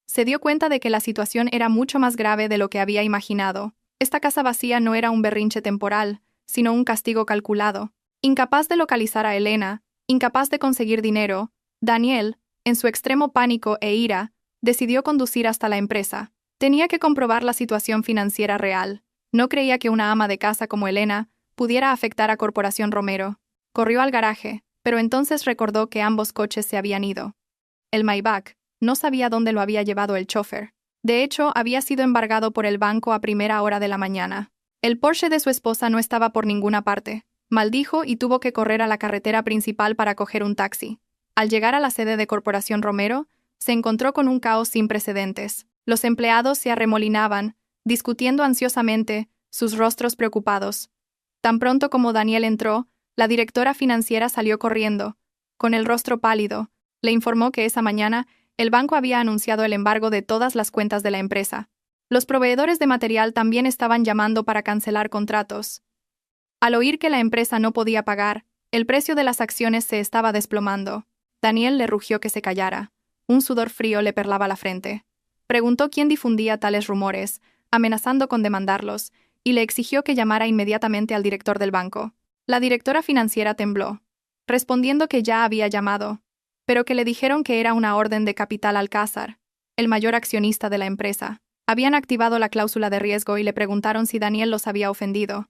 Se dio cuenta de que la situación era mucho más grave de lo que había imaginado. Esta casa vacía no era un berrinche temporal, sino un castigo calculado. Incapaz de localizar a Elena, incapaz de conseguir dinero, Daniel, en su extremo pánico e ira, decidió conducir hasta la empresa. Tenía que comprobar la situación financiera real. No creía que una ama de casa como Elena pudiera afectar a Corporación Romero. Corrió al garaje, pero entonces recordó que ambos coches se habían ido. El Maybach, no sabía dónde lo había llevado el chofer. De hecho, había sido embargado por el banco a primera hora de la mañana. El Porsche de su esposa no estaba por ninguna parte. Maldijo y tuvo que correr a la carretera principal para coger un taxi. Al llegar a la sede de Corporación Romero, se encontró con un caos sin precedentes. Los empleados se arremolinaban, discutiendo ansiosamente, sus rostros preocupados. Tan pronto como Daniel entró, la directora financiera salió corriendo. Con el rostro pálido, le informó que esa mañana el banco había anunciado el embargo de todas las cuentas de la empresa. Los proveedores de material también estaban llamando para cancelar contratos. Al oír que la empresa no podía pagar, el precio de las acciones se estaba desplomando. Daniel le rugió que se callara. Un sudor frío le perlaba la frente. Preguntó quién difundía tales rumores, amenazando con demandarlos, y le exigió que llamara inmediatamente al director del banco. La directora financiera tembló, respondiendo que ya había llamado, pero que le dijeron que era una orden de Capital Alcázar, el mayor accionista de la empresa. Habían activado la cláusula de riesgo y le preguntaron si Daniel los había ofendido.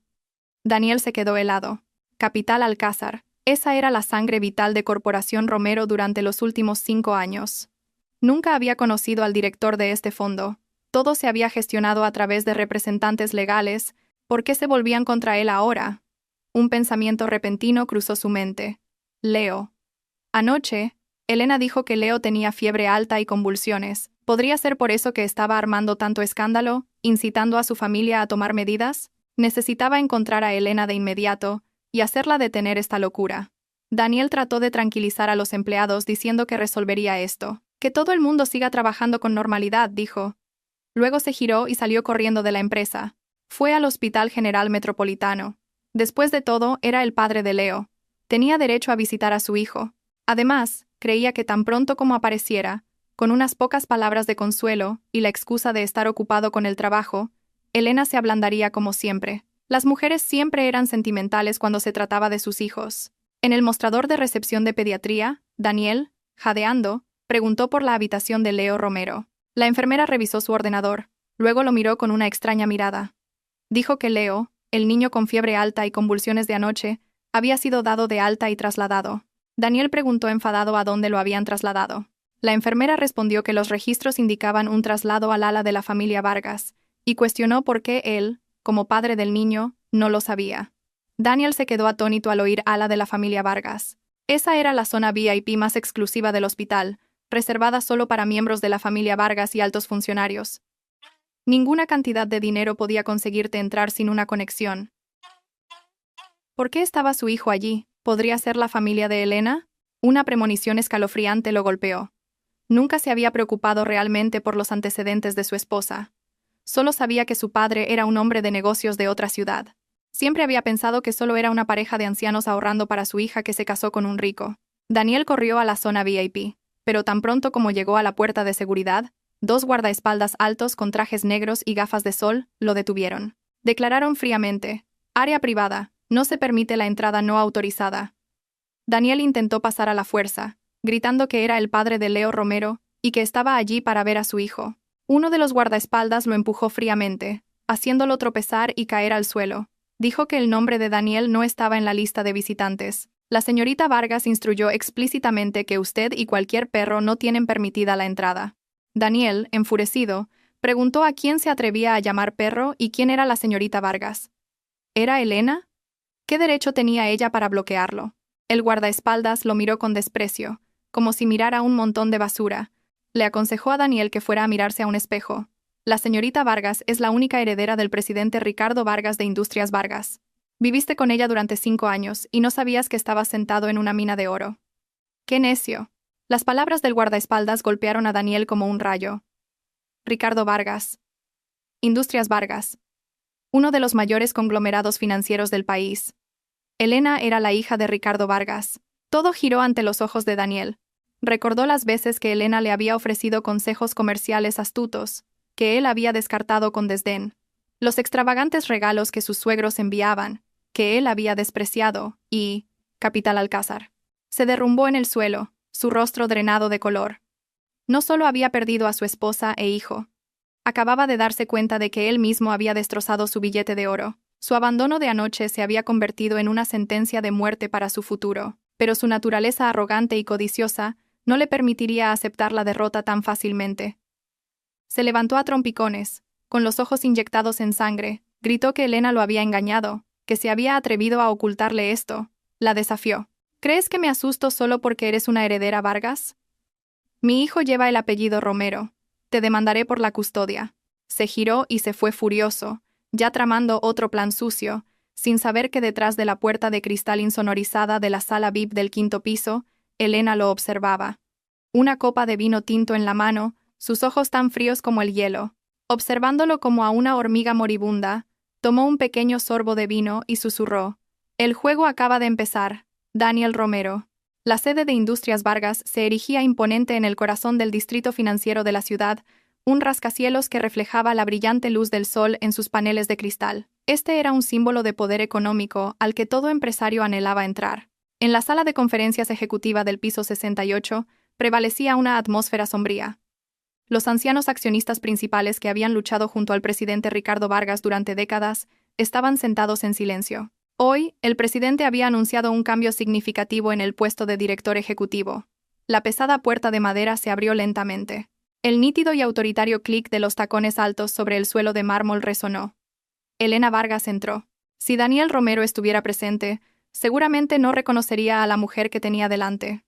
Daniel se quedó helado. Capital Alcázar, esa era la sangre vital de Corporación Romero durante los últimos 5 años. Nunca había conocido al director de este fondo. Todo se había gestionado a través de representantes legales. ¿Por qué se volvían contra él ahora? Un pensamiento repentino cruzó su mente. Leo. Anoche, Elena dijo que Leo tenía fiebre alta y convulsiones. ¿Podría ser por eso que estaba armando tanto escándalo, incitando a su familia a tomar medidas? Necesitaba encontrar a Elena de inmediato y hacerla detener esta locura. Daniel trató de tranquilizar a los empleados diciendo que resolvería esto. Que todo el mundo siga trabajando con normalidad, dijo. Luego se giró y salió corriendo de la empresa. Fue al Hospital General Metropolitano. Después de todo, era el padre de Leo. Tenía derecho a visitar a su hijo. Además, creía que tan pronto como apareciera, con unas pocas palabras de consuelo y la excusa de estar ocupado con el trabajo, Elena se ablandaría como siempre. Las mujeres siempre eran sentimentales cuando se trataba de sus hijos. En el mostrador de recepción de pediatría, Daniel, jadeando, preguntó por la habitación de Leo Romero. La enfermera revisó su ordenador, luego lo miró con una extraña mirada. Dijo que Leo, el niño con fiebre alta y convulsiones de anoche, había sido dado de alta y trasladado. Daniel preguntó enfadado a dónde lo habían trasladado. La enfermera respondió que los registros indicaban un traslado al ala de la familia Vargas, y cuestionó por qué él, como padre del niño, no lo sabía. Daniel se quedó atónito al oír ala de la familia Vargas. Esa era la zona VIP más exclusiva del hospital, reservada solo para miembros de la familia Vargas y altos funcionarios. Ninguna cantidad de dinero podía conseguirte entrar sin una conexión. ¿Por qué estaba su hijo allí? ¿Podría ser la familia de Elena? Una premonición escalofriante lo golpeó. Nunca se había preocupado realmente por los antecedentes de su esposa. Solo sabía que su padre era un hombre de negocios de otra ciudad. Siempre había pensado que solo era una pareja de ancianos ahorrando para su hija que se casó con un rico. Daniel corrió a la zona VIP, pero tan pronto como llegó a la puerta de seguridad, dos guardaespaldas altos con trajes negros y gafas de sol lo detuvieron. Declararon fríamente: área privada, no se permite la entrada no autorizada. Daniel intentó pasar a la fuerza, gritando que era el padre de Leo Romero y que estaba allí para ver a su hijo. Uno de los guardaespaldas lo empujó fríamente, haciéndolo tropezar y caer al suelo. Dijo que el nombre de Daniel no estaba en la lista de visitantes. La señorita Vargas instruyó explícitamente que usted y cualquier perro no tienen permitida la entrada. Daniel, enfurecido, preguntó a quién se atrevía a llamar perro y quién era la señorita Vargas. ¿Era Elena? ¿Qué derecho tenía ella para bloquearlo? El guardaespaldas lo miró con desprecio, como si mirara un montón de basura. Le aconsejó a Daniel que fuera a mirarse a un espejo. La señorita Vargas es la única heredera del presidente Ricardo Vargas de Industrias Vargas. Viviste con ella durante 5 años y no sabías que estabas sentado en una mina de oro. ¡Qué necio! Las palabras del guardaespaldas golpearon a Daniel como un rayo. Ricardo Vargas. Industrias Vargas. Uno de los mayores conglomerados financieros del país. Elena era la hija de Ricardo Vargas. Todo giró ante los ojos de Daniel. Recordó las veces que Elena le había ofrecido consejos comerciales astutos, que él había descartado con desdén. Los extravagantes regalos que sus suegros enviaban, que él había despreciado, y Capital Alcázar. Se derrumbó en el suelo, su rostro drenado de color. No solo había perdido a su esposa e hijo. Acababa de darse cuenta de que él mismo había destrozado su billete de oro. Su abandono de anoche se había convertido en una sentencia de muerte para su futuro, pero su naturaleza arrogante y codiciosa no le permitiría aceptar la derrota tan fácilmente. Se levantó a trompicones, con los ojos inyectados en sangre, gritó que Elena lo había engañado, que se había atrevido a ocultarle esto. La desafió. ¿Crees que me asusto solo porque eres una heredera Vargas? Mi hijo lleva el apellido Romero. Te demandaré por la custodia. Se giró y se fue furioso, ya tramando otro plan sucio, sin saber que detrás de la puerta de cristal insonorizada de la sala VIP del 5º piso, Elena lo observaba. Una copa de vino tinto en la mano, sus ojos tan fríos como el hielo. Observándolo como a una hormiga moribunda, tomó un pequeño sorbo de vino y susurró: el juego acaba de empezar, Daniel Romero. La sede de Industrias Vargas se erigía imponente en el corazón del distrito financiero de la ciudad, un rascacielos que reflejaba la brillante luz del sol en sus paneles de cristal. Este era un símbolo de poder económico al que todo empresario anhelaba entrar. En la sala de conferencias ejecutiva del piso 68, prevalecía una atmósfera sombría. Los ancianos accionistas principales que habían luchado junto al presidente Ricardo Vargas durante décadas estaban sentados en silencio. Hoy, el presidente había anunciado un cambio significativo en el puesto de director ejecutivo. La pesada puerta de madera se abrió lentamente. El nítido y autoritario clic de los tacones altos sobre el suelo de mármol resonó. Elena Vargas entró. Si Daniel Romero estuviera presente, seguramente no reconocería a la mujer que tenía delante.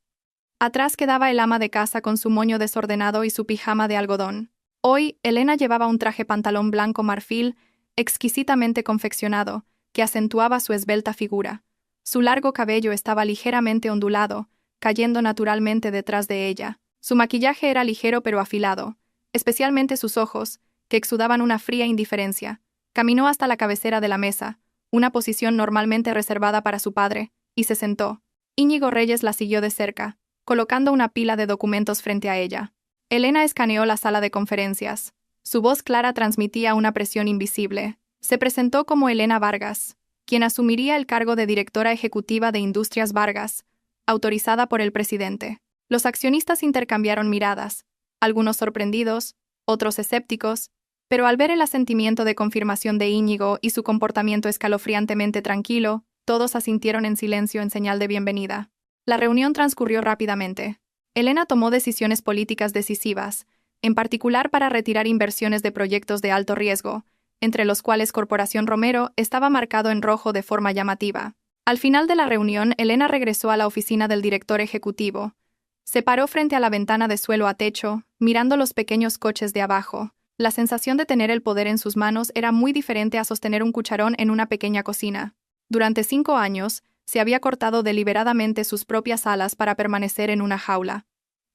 Atrás quedaba el ama de casa con su moño desordenado y su pijama de algodón. Hoy, Elena llevaba un traje pantalón blanco marfil, exquisitamente confeccionado, que acentuaba su esbelta figura. Su largo cabello estaba ligeramente ondulado, cayendo naturalmente detrás de ella. Su maquillaje era ligero pero afilado, especialmente sus ojos, que exudaban una fría indiferencia. Caminó hasta la cabecera de la mesa, una posición normalmente reservada para su padre, y se sentó. Íñigo Reyes la siguió de cerca, colocando una pila de documentos frente a ella. Elena escaneó la sala de conferencias. Su voz clara transmitía una presión invisible. Se presentó como Elena Vargas, quien asumiría el cargo de directora ejecutiva de Industrias Vargas, autorizada por el presidente. Los accionistas intercambiaron miradas, algunos sorprendidos, otros escépticos, pero al ver el asentimiento de confirmación de Íñigo y su comportamiento escalofriantemente tranquilo, todos asintieron en silencio en señal de bienvenida. La reunión transcurrió rápidamente. Elena tomó decisiones políticas decisivas, en particular para retirar inversiones de proyectos de alto riesgo, entre los cuales Corporación Romero estaba marcado en rojo de forma llamativa. Al final de la reunión, Elena regresó a la oficina del director ejecutivo. Se paró frente a la ventana de suelo a techo, mirando los pequeños coches de abajo. La sensación de tener el poder en sus manos era muy diferente a sostener un cucharón en una pequeña cocina. Durante 5 años, se había cortado deliberadamente sus propias alas para permanecer en una jaula.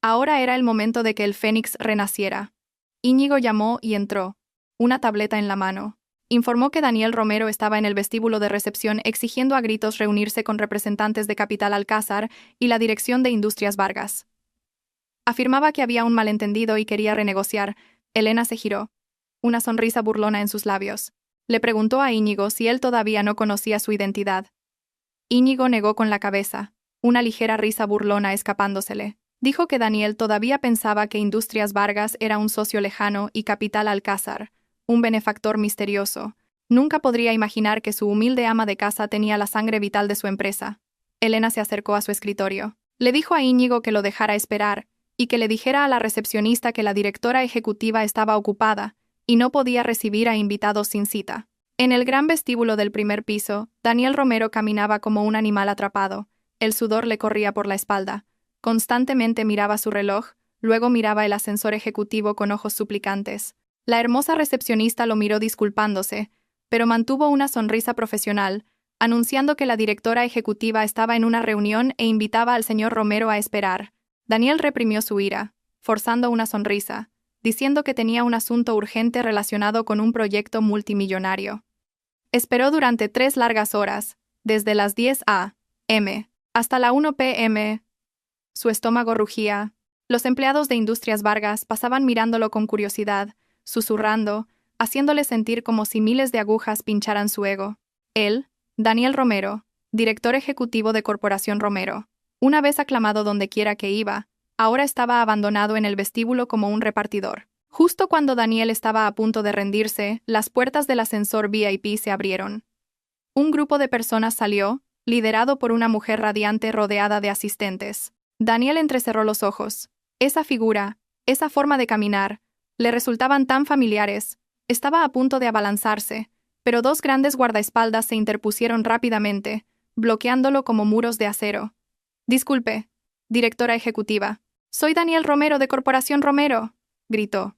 Ahora era el momento de que el fénix renaciera. Íñigo llamó y entró, una tableta en la mano. Informó que Daniel Romero estaba en el vestíbulo de recepción exigiendo a gritos reunirse con representantes de Capital Alcázar y la dirección de Industrias Vargas. Afirmaba que había un malentendido y quería renegociar. Elena se giró, una sonrisa burlona en sus labios. Le preguntó a Íñigo si él todavía no conocía su identidad. Íñigo negó con la cabeza, una ligera risa burlona escapándosele. Dijo que Daniel todavía pensaba que Industrias Vargas era un socio lejano y Capital Alcázar, un benefactor misterioso. Nunca podría imaginar que su humilde ama de casa tenía la sangre vital de su empresa. Elena se acercó a su escritorio. Le dijo a Íñigo que lo dejara esperar y que le dijera a la recepcionista que la directora ejecutiva estaba ocupada y no podía recibir a invitados sin cita. En el gran vestíbulo del primer piso, Daniel Romero caminaba como un animal atrapado. El sudor le corría por la espalda. Constantemente miraba su reloj, luego miraba el ascensor ejecutivo con ojos suplicantes. La hermosa recepcionista lo miró disculpándose, pero mantuvo una sonrisa profesional, anunciando que la directora ejecutiva estaba en una reunión e invitaba al señor Romero a esperar. Daniel reprimió su ira, forzando una sonrisa, diciendo que tenía un asunto urgente relacionado con un proyecto multimillonario. Esperó durante 3 largas horas, desde las 10 a.m. hasta la 1 p.m. Su estómago rugía. Los empleados de Industrias Vargas pasaban mirándolo con curiosidad, susurrando, haciéndole sentir como si miles de agujas pincharan su ego. Él, Daniel Romero, director ejecutivo de Corporación Romero, una vez aclamado dondequiera que iba, ahora estaba abandonado en el vestíbulo como un repartidor. Justo cuando Daniel estaba a punto de rendirse, las puertas del ascensor VIP se abrieron. Un grupo de personas salió, liderado por una mujer radiante rodeada de asistentes. Daniel entrecerró los ojos. Esa figura, esa forma de caminar, le resultaban tan familiares. Estaba a punto de abalanzarse, pero 2 grandes guardaespaldas se interpusieron rápidamente, bloqueándolo como muros de acero. «Disculpe, directora ejecutiva. Soy Daniel Romero de Corporación Romero», gritó.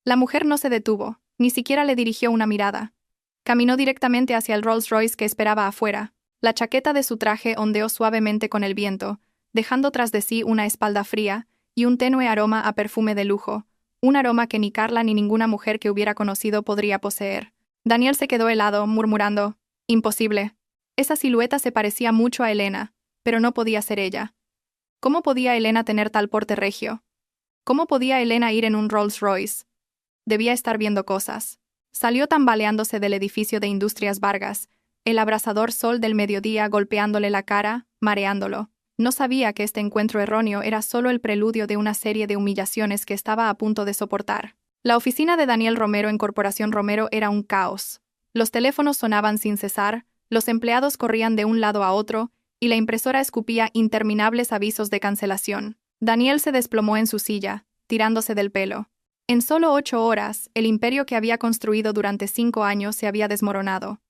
La mujer no se detuvo, ni siquiera le dirigió una mirada. Caminó directamente hacia el Rolls Royce que esperaba afuera. La chaqueta de su traje ondeó suavemente con el viento, dejando tras de sí una espalda fría y un tenue aroma a perfume de lujo, un aroma que ni Carla ni ninguna mujer que hubiera conocido podría poseer. Daniel se quedó helado, murmurando, «Imposible». Esa silueta se parecía mucho a Elena, pero no podía ser ella. ¿Cómo podía Elena tener tal porte regio? ¿Cómo podía Elena ir en un Rolls Royce? Debía estar viendo cosas. Salió tambaleándose del edificio de Industrias Vargas, el abrasador sol del mediodía golpeándole la cara, mareándolo. No sabía que este encuentro erróneo era solo el preludio de una serie de humillaciones que estaba a punto de soportar. La oficina de Daniel Romero en Corporación Romero era un caos. Los teléfonos sonaban sin cesar, los empleados corrían de un lado a otro, y la impresora escupía interminables avisos de cancelación. Daniel se desplomó en su silla, tirándose del pelo. En solo 8 horas, el imperio que había construido durante 5 años se había desmoronado.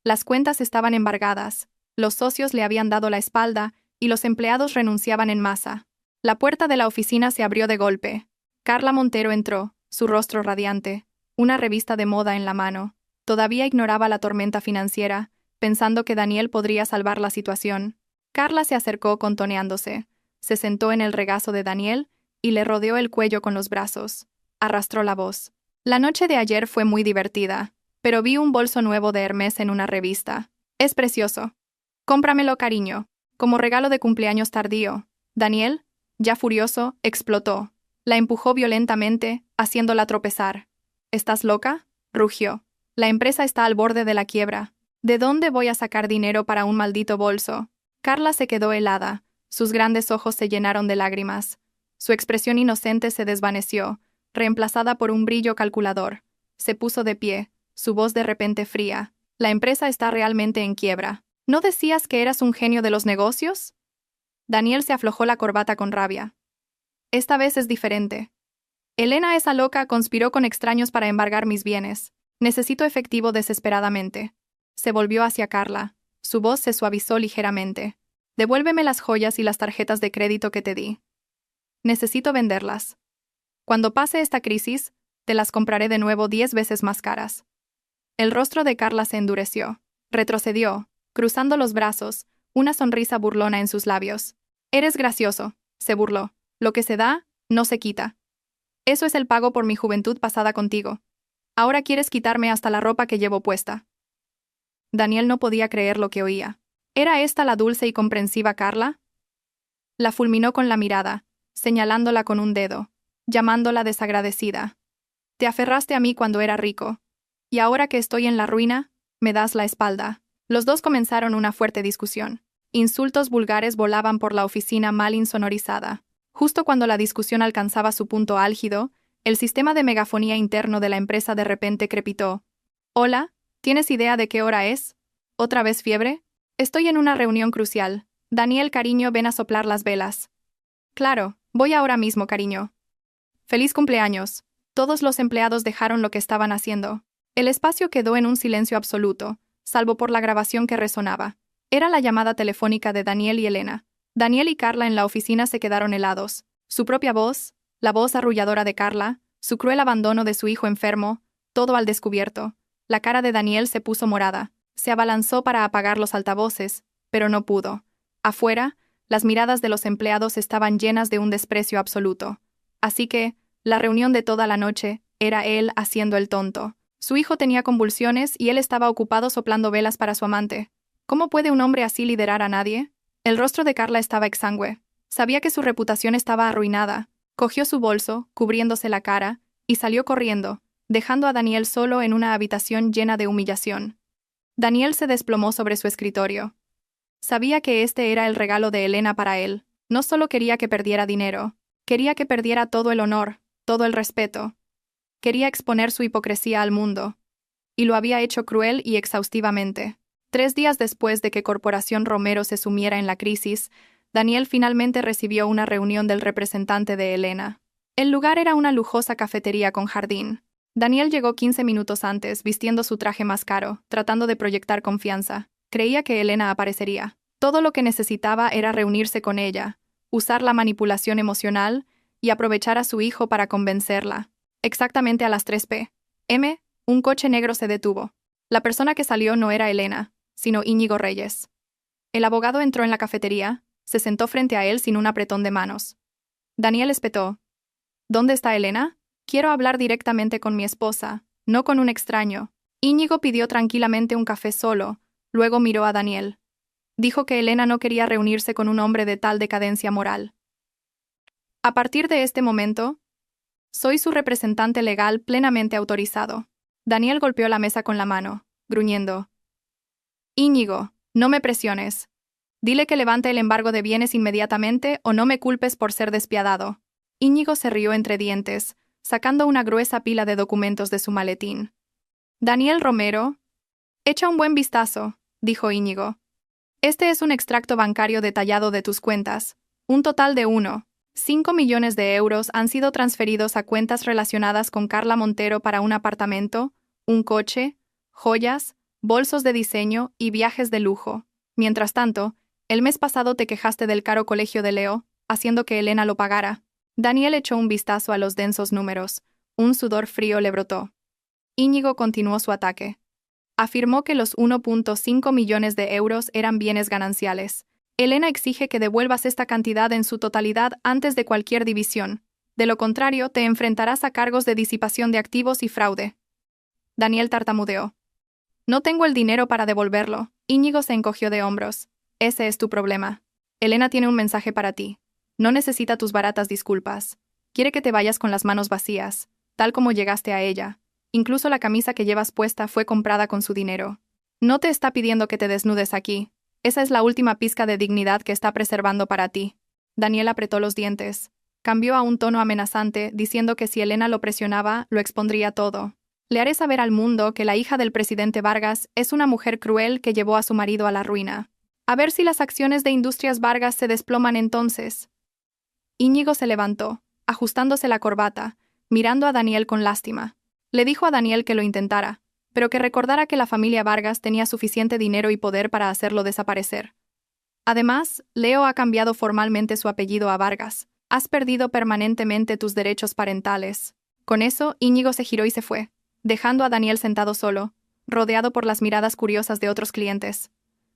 Las cuentas estaban embargadas, los socios le habían dado la espalda y los empleados renunciaban en masa. La puerta de la oficina se abrió de golpe. Carla Montero entró, su rostro radiante, una revista de moda en la mano. Todavía ignoraba la tormenta financiera, pensando que Daniel podría salvar la situación. Carla se acercó contoneándose, se sentó en el regazo de Daniel y le rodeó el cuello con los brazos. Arrastró la voz. La noche de ayer fue muy divertida, pero vi un bolso nuevo de Hermès en una revista. Es precioso. Cómpramelo, cariño. Como regalo de cumpleaños tardío. Daniel, ya furioso, explotó. La empujó violentamente, haciéndola tropezar. ¿Estás loca?, rugió. La empresa está al borde de la quiebra. ¿De dónde voy a sacar dinero para un maldito bolso? Carla se quedó helada. Sus grandes ojos se llenaron de lágrimas. Su expresión inocente se desvaneció, reemplazada por un brillo calculador. Se puso de pie, su voz de repente fría. La empresa está realmente en quiebra. ¿No decías que eras un genio de los negocios? Daniel se aflojó la corbata con rabia. Esta vez es diferente. Elena, esa loca, conspiró con extraños para embargar mis bienes. Necesito efectivo desesperadamente. Se volvió hacia Carla. Su voz se suavizó ligeramente. Devuélveme las joyas y las tarjetas de crédito que te di. Necesito venderlas. Cuando pase esta crisis, te las compraré de nuevo 10 veces más caras. El rostro de Carla se endureció. Retrocedió, cruzando los brazos, una sonrisa burlona en sus labios. Eres gracioso, se burló. Lo que se da, no se quita. Eso es el pago por mi juventud pasada contigo. Ahora quieres quitarme hasta la ropa que llevo puesta. Daniel no podía creer lo que oía. ¿Era esta la dulce y comprensiva Carla? La fulminó con la mirada, señalándola con un dedo, llamándola desagradecida. Te aferraste a mí cuando era rico. Y ahora que estoy en la ruina, me das la espalda. Los dos comenzaron una fuerte discusión. Insultos vulgares volaban por la oficina mal insonorizada. Justo cuando la discusión alcanzaba su punto álgido, el sistema de megafonía interno de la empresa de repente crepitó. «Hola, ¿tienes idea de qué hora es? ¿Otra vez fiebre? Estoy en una reunión crucial. Daniel, cariño, ven a soplar las velas». «Claro, voy ahora mismo, cariño». «Feliz cumpleaños». Todos los empleados dejaron lo que estaban haciendo. El espacio quedó en un silencio absoluto, salvo por la grabación que resonaba. Era la llamada telefónica de Daniel y Elena. Daniel y Carla en la oficina se quedaron helados. Su propia voz, la voz arrulladora de Carla, su cruel abandono de su hijo enfermo, todo al descubierto. La cara de Daniel se puso morada. Se abalanzó para apagar los altavoces, pero no pudo. Afuera, las miradas de los empleados estaban llenas de un desprecio absoluto. Así que, la reunión de toda la noche, era él haciendo el tonto. Su hijo tenía convulsiones y él estaba ocupado soplando velas para su amante. ¿Cómo puede un hombre así liderar a nadie? El rostro de Carla estaba exangüe. Sabía que su reputación estaba arruinada. Cogió su bolso, cubriéndose la cara, y salió corriendo, dejando a Daniel solo en una habitación llena de humillación. Daniel se desplomó sobre su escritorio. Sabía que este era el regalo de Elena para él. No solo quería que perdiera dinero, quería que perdiera todo el honor, todo el respeto. Quería exponer su hipocresía al mundo. Y lo había hecho cruel y exhaustivamente. 3 días después de que Corporación Romero se sumiera en la crisis, Daniel finalmente recibió una reunión del representante de Elena. El lugar era una lujosa cafetería con jardín. Daniel llegó 15 minutos antes, vistiendo su traje más caro, tratando de proyectar confianza. Creía que Elena aparecería. Todo lo que necesitaba era reunirse con ella, usar la manipulación emocional y aprovechar a su hijo para convencerla. Exactamente a las 3 p.m., un coche negro se detuvo. La persona que salió no era Elena, sino Íñigo Reyes. El abogado entró en la cafetería, se sentó frente a él sin un apretón de manos. Daniel espetó. ¿Dónde está Elena? Quiero hablar directamente con mi esposa, no con un extraño. Íñigo pidió tranquilamente un café solo, luego miró a Daniel. Dijo que Elena no quería reunirse con un hombre de tal decadencia moral. A partir de este momento, soy su representante legal plenamente autorizado. Daniel golpeó la mesa con la mano, gruñendo. Íñigo, no me presiones. Dile que levante el embargo de bienes inmediatamente o no me culpes por ser despiadado. Íñigo se rió entre dientes, sacando una gruesa pila de documentos de su maletín. Daniel Romero. Echa un buen vistazo, dijo Íñigo. Este es un extracto bancario detallado de tus cuentas. Un total de 1,5 millones de euros han sido transferidos a cuentas relacionadas con Carla Montero para un apartamento, un coche, joyas, bolsos de diseño y viajes de lujo. Mientras tanto, el mes pasado te quejaste del caro colegio de Leo, haciendo que Elena lo pagara. Daniel echó un vistazo a los densos números. Un sudor frío le brotó. Íñigo continuó su ataque. Afirmó que los 1,5 millones de euros eran bienes gananciales. Elena exige que devuelvas esta cantidad en su totalidad antes de cualquier división. De lo contrario, te enfrentarás a cargos de disipación de activos y fraude. Daniel tartamudeó. No tengo el dinero para devolverlo. Íñigo se encogió de hombros. Ese es tu problema. Elena tiene un mensaje para ti. No necesita tus baratas disculpas. Quiere que te vayas con las manos vacías, tal como llegaste a ella. Incluso la camisa que llevas puesta fue comprada con su dinero. No te está pidiendo que te desnudes aquí. Esa es la última pizca de dignidad que está preservando para ti. Daniel apretó los dientes. Cambió a un tono amenazante, diciendo que si Elena lo presionaba, lo expondría todo. Le haré saber al mundo que la hija del presidente Vargas es una mujer cruel que llevó a su marido a la ruina. A ver si las acciones de Industrias Vargas se desploman entonces. Íñigo se levantó, ajustándose la corbata, mirando a Daniel con lástima. Le dijo a Daniel que lo intentara, pero que recordara que la familia Vargas tenía suficiente dinero y poder para hacerlo desaparecer. Además, Leo ha cambiado formalmente su apellido a Vargas. Has perdido permanentemente tus derechos parentales. Con eso, Íñigo se giró y se fue, dejando a Daniel sentado solo, rodeado por las miradas curiosas de otros clientes.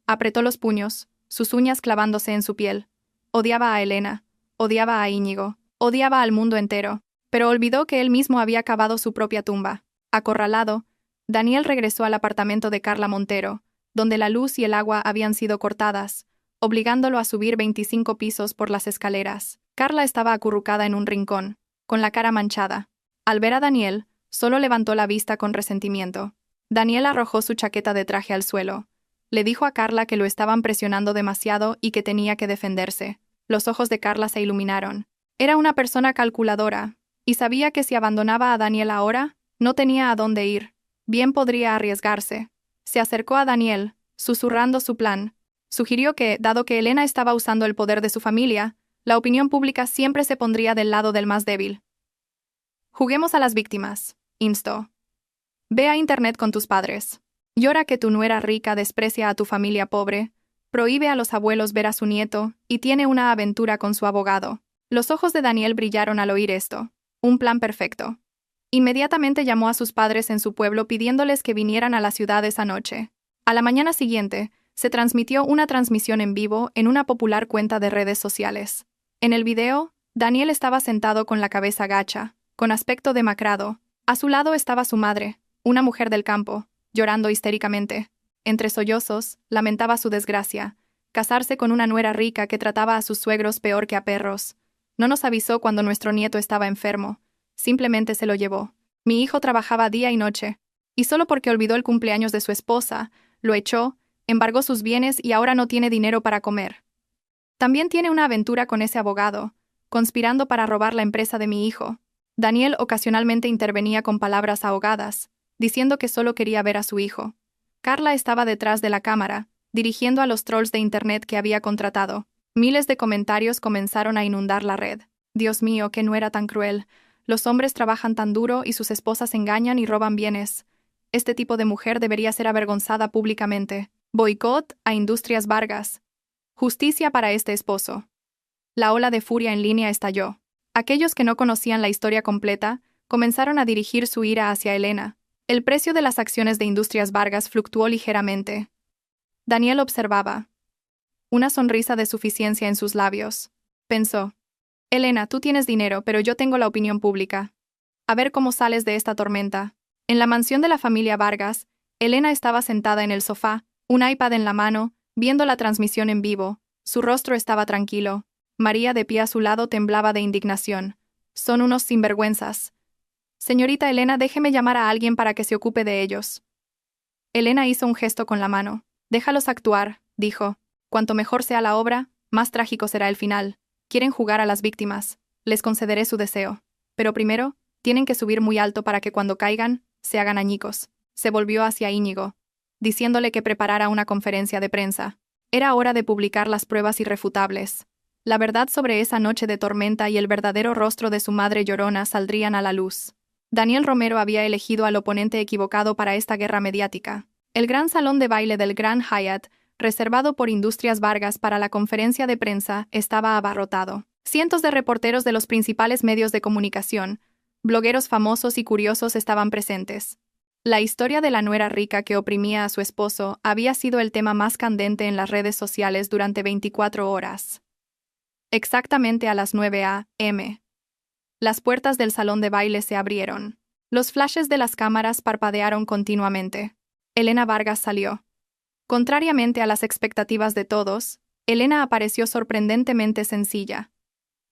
Apretó los puños, sus uñas clavándose en su piel. Odiaba a Elena, odiaba a Íñigo, odiaba al mundo entero, pero olvidó que él mismo había cavado su propia tumba. Acorralado, Daniel regresó al apartamento de Carla Montero, donde la luz y el agua habían sido cortadas, obligándolo a subir 25 pisos por las escaleras. Carla estaba acurrucada en un rincón, con la cara manchada. Al ver a Daniel, solo levantó la vista con resentimiento. Daniel arrojó su chaqueta de traje al suelo. Le dijo a Carla que lo estaban presionando demasiado y que tenía que defenderse. Los ojos de Carla se iluminaron. Era una persona calculadora, y sabía que si abandonaba a Daniel ahora, no tenía a dónde ir. Bien podría arriesgarse. Se acercó a Daniel, susurrando su plan. Sugirió que, dado que Elena estaba usando el poder de su familia, la opinión pública siempre se pondría del lado del más débil. Juguemos a las víctimas, instó. Ve a internet con tus padres. Llora que tu nuera rica desprecia a tu familia pobre, prohíbe a los abuelos ver a su nieto y tiene una aventura con su abogado. Los ojos de Daniel brillaron al oír esto. Un plan perfecto. Inmediatamente llamó a sus padres en su pueblo pidiéndoles que vinieran a la ciudad esa noche. A la mañana siguiente, se transmitió una transmisión en vivo en una popular cuenta de redes sociales. En el video, Daniel estaba sentado con la cabeza gacha, con aspecto demacrado. A su lado estaba su madre, una mujer del campo, llorando histéricamente. Entre sollozos, lamentaba su desgracia, casarse con una nuera rica que trataba a sus suegros peor que a perros. No nos avisó cuando nuestro nieto estaba enfermo. Simplemente se lo llevó. Mi hijo trabajaba día y noche. Y solo porque olvidó el cumpleaños de su esposa, lo echó, embargó sus bienes y ahora no tiene dinero para comer. También tiene una aventura con ese abogado, conspirando para robar la empresa de mi hijo. Daniel ocasionalmente intervenía con palabras ahogadas, diciendo que solo quería ver a su hijo. Carla estaba detrás de la cámara, dirigiendo a los trolls de internet que había contratado. Miles de comentarios comenzaron a inundar la red. Dios mío, que no era tan cruel. Los hombres trabajan tan duro y sus esposas engañan y roban bienes. Este tipo de mujer debería ser avergonzada públicamente. Boicot a Industrias Vargas. Justicia para este esposo. La ola de furia en línea estalló. Aquellos que no conocían la historia completa comenzaron a dirigir su ira hacia Elena. El precio de las acciones de Industrias Vargas fluctuó ligeramente. Daniel observaba. Una sonrisa de suficiencia en sus labios. Pensó. Elena, tú tienes dinero, pero yo tengo la opinión pública. A ver cómo sales de esta tormenta. En la mansión de la familia Vargas, Elena estaba sentada en el sofá, un iPad en la mano, viendo la transmisión en vivo. Su rostro estaba tranquilo. María, de pie a su lado, temblaba de indignación. Son unos sinvergüenzas. Señorita Elena, déjeme llamar a alguien para que se ocupe de ellos. Elena hizo un gesto con la mano. Déjalos actuar, dijo. Cuanto mejor sea la obra, más trágico será el final. Quieren jugar a las víctimas. Les concederé su deseo. Pero primero, tienen que subir muy alto para que cuando caigan, se hagan añicos. Se volvió hacia Íñigo, diciéndole que preparara una conferencia de prensa. Era hora de publicar las pruebas irrefutables. La verdad sobre esa noche de tormenta y el verdadero rostro de su madre llorona saldrían a la luz. Daniel Romero había elegido al oponente equivocado para esta guerra mediática. El gran salón de baile del Grand Hyatt, reservado por Industrias Vargas para la conferencia de prensa, estaba abarrotado. Cientos de reporteros de los principales medios de comunicación, blogueros famosos y curiosos estaban presentes. La historia de la nuera rica que oprimía a su esposo había sido el tema más candente en las redes sociales durante 24 horas. Exactamente a las 9 a.m. Las puertas del salón de baile se abrieron. Los flashes de las cámaras parpadearon continuamente. Elena Vargas salió. Contrariamente a las expectativas de todos, Elena apareció sorprendentemente sencilla.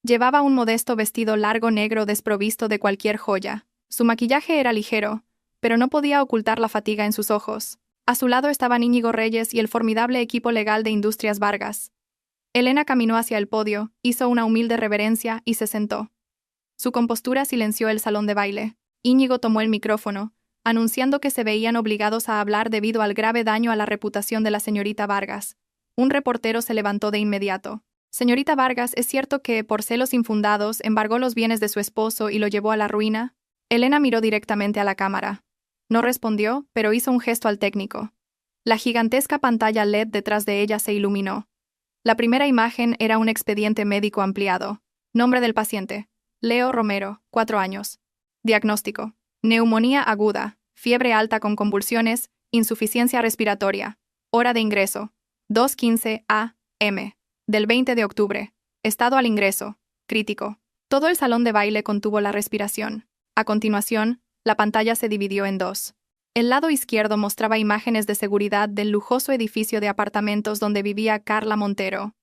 Llevaba un modesto vestido largo negro desprovisto de cualquier joya. Su maquillaje era ligero, pero no podía ocultar la fatiga en sus ojos. A su lado estaban Íñigo Reyes y el formidable equipo legal de Industrias Vargas. Elena caminó hacia el podio, hizo una humilde reverencia y se sentó. Su compostura silenció el salón de baile. Íñigo tomó el micrófono, anunciando que se veían obligados a hablar debido al grave daño a la reputación de la señorita Vargas. Un reportero se levantó de inmediato. Señorita Vargas, ¿es cierto que, por celos infundados, embargó los bienes de su esposo y lo llevó a la ruina? Elena miró directamente a la cámara. No respondió, pero hizo un gesto al técnico. La gigantesca pantalla LED detrás de ella se iluminó. La primera imagen era un expediente médico ampliado. Nombre del paciente: Leo Romero, 4 años. Diagnóstico: neumonía aguda, fiebre alta con convulsiones, insuficiencia respiratoria. Hora de ingreso: 2:15 a.m. del 20 de octubre. Estado al ingreso: crítico. Todo el salón de baile contuvo la respiración. A continuación, la pantalla se dividió en dos. El lado izquierdo mostraba imágenes de seguridad del lujoso edificio de apartamentos donde vivía Carla Montero.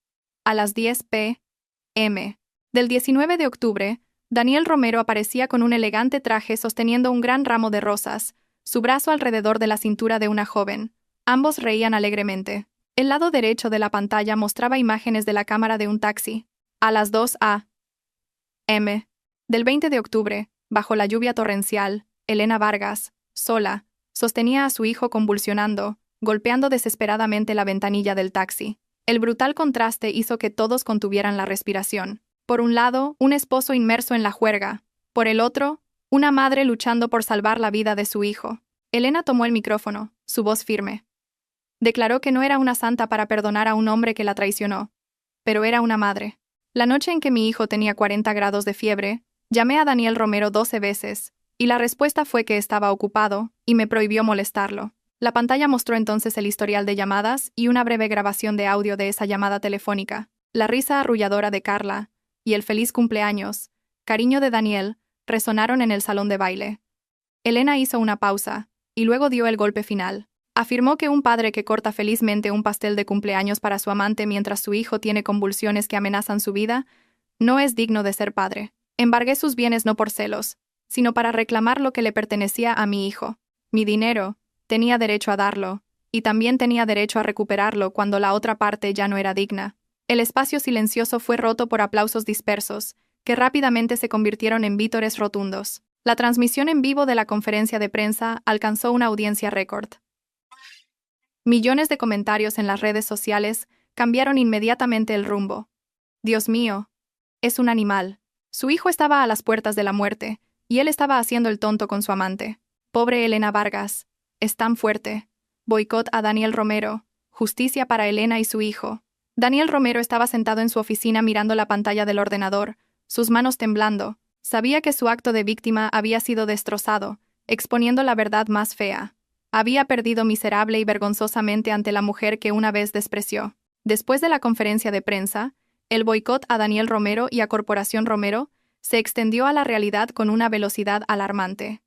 A las 10 p.m. del 19 de octubre, Daniel Romero aparecía con un elegante traje sosteniendo un gran ramo de rosas, su brazo alrededor de la cintura de una joven. Ambos reían alegremente. El lado derecho de la pantalla mostraba imágenes de la cámara de un taxi. A las 2 a.m. del 20 de octubre, bajo la lluvia torrencial, Elena Vargas, sola, sostenía a su hijo convulsionando, golpeando desesperadamente la ventanilla del taxi. El brutal contraste hizo que todos contuvieran la respiración. Por un lado, un esposo inmerso en la juerga. Por el otro, una madre luchando por salvar la vida de su hijo. Elena tomó el micrófono, su voz firme. Declaró que no era una santa para perdonar a un hombre que la traicionó, pero era una madre. La noche en que mi hijo tenía 40 grados de fiebre, llamé a Daniel Romero 12 veces, y la respuesta fue que estaba ocupado, y me prohibió molestarlo. La pantalla mostró entonces el historial de llamadas y una breve grabación de audio de esa llamada telefónica. La risa arrulladora de Carla y el feliz cumpleaños, cariño de Daniel, resonaron en el salón de baile. Elena hizo una pausa, y luego dio el golpe final. Afirmó que un padre que corta felizmente un pastel de cumpleaños para su amante mientras su hijo tiene convulsiones que amenazan su vida, no es digno de ser padre. Embargué sus bienes no por celos, sino para reclamar lo que le pertenecía a mi hijo. Mi dinero, tenía derecho a darlo, y también tenía derecho a recuperarlo cuando la otra parte ya no era digna. El espacio silencioso fue roto por aplausos dispersos, que rápidamente se convirtieron en vítores rotundos. La transmisión en vivo de la conferencia de prensa alcanzó una audiencia récord. Millones de comentarios en las redes sociales cambiaron inmediatamente el rumbo. Dios mío, es un animal. Su hijo estaba a las puertas de la muerte, y él estaba haciendo el tonto con su amante. Pobre Elena Vargas. Es tan fuerte. Boicot a Daniel Romero. Justicia para Elena y su hijo. Daniel Romero estaba sentado en su oficina mirando la pantalla del ordenador, sus manos temblando. Sabía que su acto de víctima había sido destrozado, exponiendo la verdad más fea. Había perdido miserable y vergonzosamente ante la mujer que una vez despreció. Después de la conferencia de prensa, el boicot a Daniel Romero y a Corporación Romero se extendió a la realidad con una velocidad alarmante.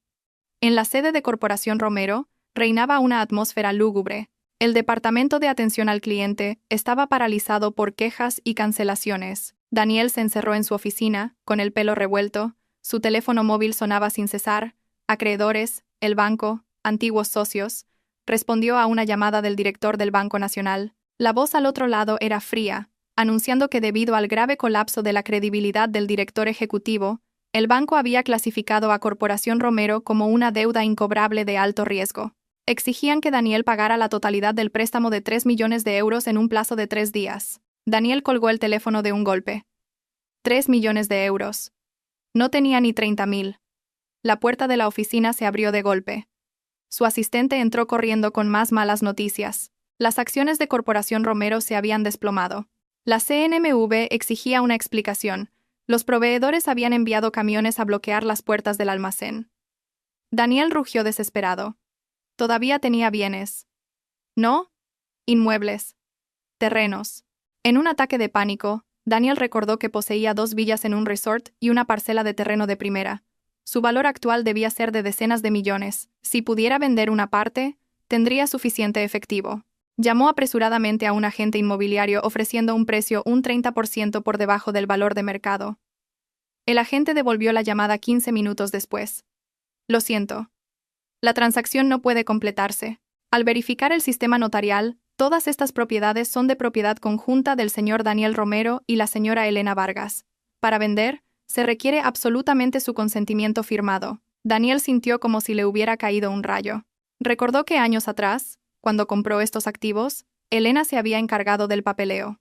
En la sede de Corporación Romero, reinaba una atmósfera lúgubre. El departamento de atención al cliente estaba paralizado por quejas y cancelaciones. Daniel se encerró en su oficina, con el pelo revuelto, su teléfono móvil sonaba sin cesar, acreedores, el banco, antiguos socios, respondió a una llamada del director del Banco Nacional. La voz al otro lado era fría, anunciando que debido al grave colapso de la credibilidad del director ejecutivo, el banco había clasificado a Corporación Romero como una deuda incobrable de alto riesgo. Exigían que Daniel pagara la totalidad del préstamo de 3 millones de euros en un plazo de 3 días. Daniel colgó el teléfono de un golpe. 3 millones de euros. No tenía ni 30.000. La puerta de la oficina se abrió de golpe. Su asistente entró corriendo con más malas noticias. Las acciones de Corporación Romero se habían desplomado. La CNMV exigía una explicación. Los proveedores habían enviado camiones a bloquear las puertas del almacén. Daniel rugió desesperado. Todavía tenía bienes. ¿No? Inmuebles. Terrenos. En un ataque de pánico, Daniel recordó que poseía 2 villas en un resort y una parcela de terreno de primera. Su valor actual debía ser de decenas de millones. Si pudiera vender una parte, tendría suficiente efectivo. Llamó apresuradamente a un agente inmobiliario ofreciendo un precio un 30% por debajo del valor de mercado. El agente devolvió la llamada 15 minutos después. Lo siento. La transacción no puede completarse. Al verificar el sistema notarial, todas estas propiedades son de propiedad conjunta del señor Daniel Romero y la señora Elena Vargas. Para vender, se requiere absolutamente su consentimiento firmado. Daniel sintió como si le hubiera caído un rayo. Recordó que años atrás, cuando compró estos activos, Elena se había encargado del papeleo.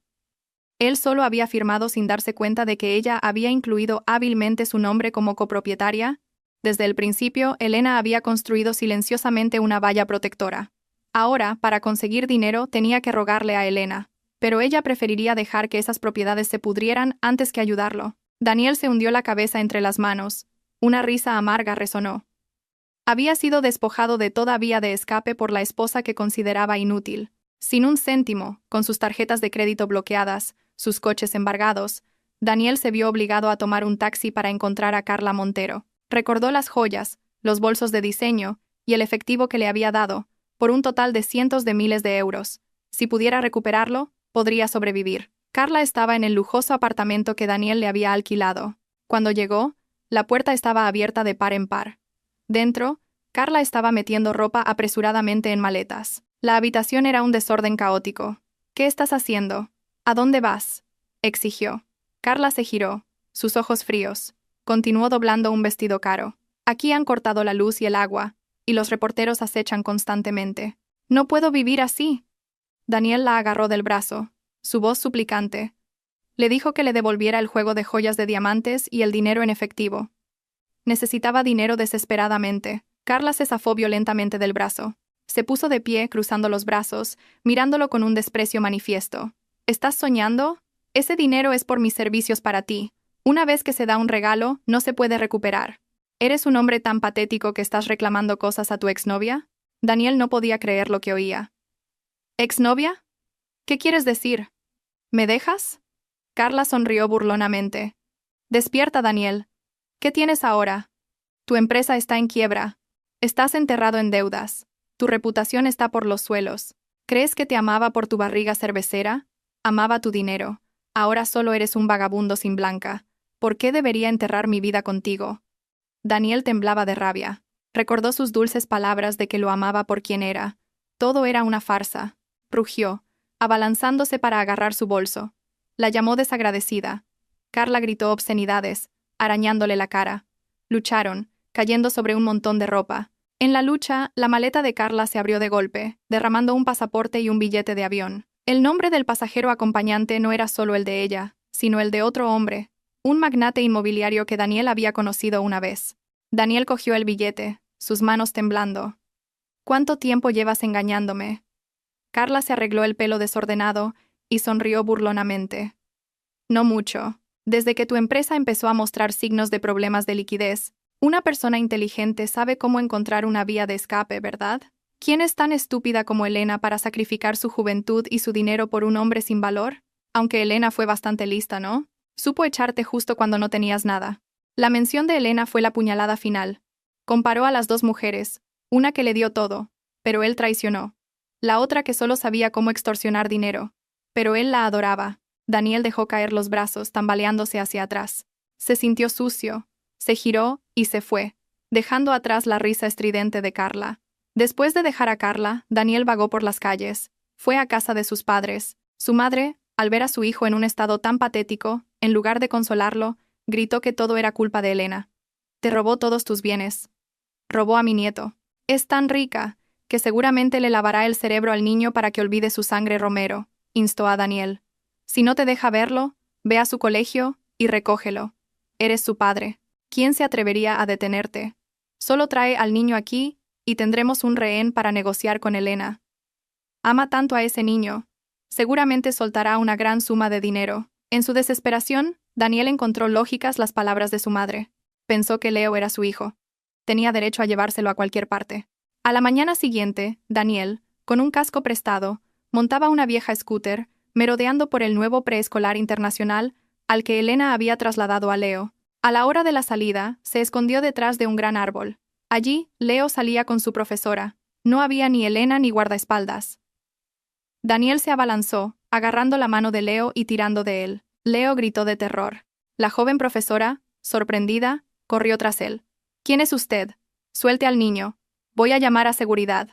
Él solo había firmado sin darse cuenta de que ella había incluido hábilmente su nombre como copropietaria. Desde el principio, Elena había construido silenciosamente una valla protectora. Ahora, para conseguir dinero, tenía que rogarle a Elena, pero ella preferiría dejar que esas propiedades se pudrieran antes que ayudarlo. Daniel se hundió la cabeza entre las manos. Una risa amarga resonó. Había sido despojado de toda vía de escape por la esposa que consideraba inútil. Sin un céntimo, con sus tarjetas de crédito bloqueadas, sus coches embargados, Daniel se vio obligado a tomar un taxi para encontrar a Carla Montero. Recordó las joyas, los bolsos de diseño y el efectivo que le había dado, por un total de cientos de miles de euros. Si pudiera recuperarlo, podría sobrevivir. Carla estaba en el lujoso apartamento que Daniel le había alquilado. Cuando llegó, la puerta estaba abierta de par en par. Dentro, Carla estaba metiendo ropa apresuradamente en maletas. La habitación era un desorden caótico. «¿Qué estás haciendo? ¿A dónde vas?», exigió. Carla se giró, sus ojos fríos. Continuó doblando un vestido caro. «Aquí han cortado la luz y el agua, y los reporteros acechan constantemente. No puedo vivir así». Daniel la agarró del brazo, su voz suplicante. Le dijo que le devolviera el juego de joyas de diamantes y el dinero en efectivo. Necesitaba dinero desesperadamente. Carla se zafó violentamente del brazo. Se puso de pie, cruzando los brazos, mirándolo con un desprecio manifiesto. «¿Estás soñando? Ese dinero es por mis servicios para ti. Una vez que se da un regalo, no se puede recuperar. ¿Eres un hombre tan patético que estás reclamando cosas a tu exnovia?». Daniel no podía creer lo que oía. «¿Exnovia? ¿Qué quieres decir? ¿Me dejas?». Carla sonrió burlonamente. «Despierta, Daniel. ¿Qué tienes ahora? Tu empresa está en quiebra. Estás enterrado en deudas. Tu reputación está por los suelos. ¿Crees que te amaba por tu barriga cervecera? Amaba tu dinero. Ahora solo eres un vagabundo sin blanca. ¿Por qué debería enterrar mi vida contigo?». Daniel temblaba de rabia. Recordó sus dulces palabras de que lo amaba por quien era. Todo era una farsa. Rugió, abalanzándose para agarrar su bolso. La llamó desagradecida. Carla gritó obscenidades, arañándole la cara. Lucharon, cayendo sobre un montón de ropa. En la lucha, la maleta de Carla se abrió de golpe, derramando un pasaporte y un billete de avión. El nombre del pasajero acompañante no era solo el de ella, sino el de otro hombre, un magnate inmobiliario que Daniel había conocido una vez. Daniel cogió el billete, sus manos temblando. «¿Cuánto tiempo llevas engañándome?». Carla se arregló el pelo desordenado y sonrió burlonamente. «No mucho. Desde que tu empresa empezó a mostrar signos de problemas de liquidez, una persona inteligente sabe cómo encontrar una vía de escape, ¿verdad? ¿Quién es tan estúpida como Elena para sacrificar su juventud y su dinero por un hombre sin valor? Aunque Elena fue bastante lista, ¿no? Supo echarte justo cuando no tenías nada». La mención de Elena fue la puñalada final. Comparó a las dos mujeres, una que le dio todo, pero él traicionó. La otra que solo sabía cómo extorsionar dinero, pero él la adoraba. Daniel dejó caer los brazos, tambaleándose hacia atrás. Se sintió sucio, se giró y se fue, dejando atrás la risa estridente de Carla. Después de dejar a Carla, Daniel vagó por las calles. Fue a casa de sus padres. Su madre, al ver a su hijo en un estado tan patético, en lugar de consolarlo, gritó que todo era culpa de Elena. «Te robó todos tus bienes. Robó a mi nieto. Es tan rica, que seguramente le lavará el cerebro al niño para que olvide su sangre Romero», instó a Daniel. «Si no te deja verlo, ve a su colegio y recógelo. Eres su padre. ¿Quién se atrevería a detenerte? Solo trae al niño aquí y tendremos un rehén para negociar con Elena. Ama tanto a ese niño. Seguramente soltará una gran suma de dinero». En su desesperación, Daniel encontró lógicas las palabras de su madre. Pensó que Leo era su hijo. Tenía derecho a llevárselo a cualquier parte. A la mañana siguiente, Daniel, con un casco prestado, montaba una vieja scooter, merodeando por el nuevo preescolar internacional al que Elena había trasladado a Leo. A la hora de la salida, se escondió detrás de un gran árbol. Allí, Leo salía con su profesora. No había ni Elena ni guardaespaldas. Daniel se abalanzó, agarrando la mano de Leo y tirando de él. Leo gritó de terror. La joven profesora, sorprendida, corrió tras él. «¿Quién es usted? Suelte al niño. Voy a llamar a seguridad».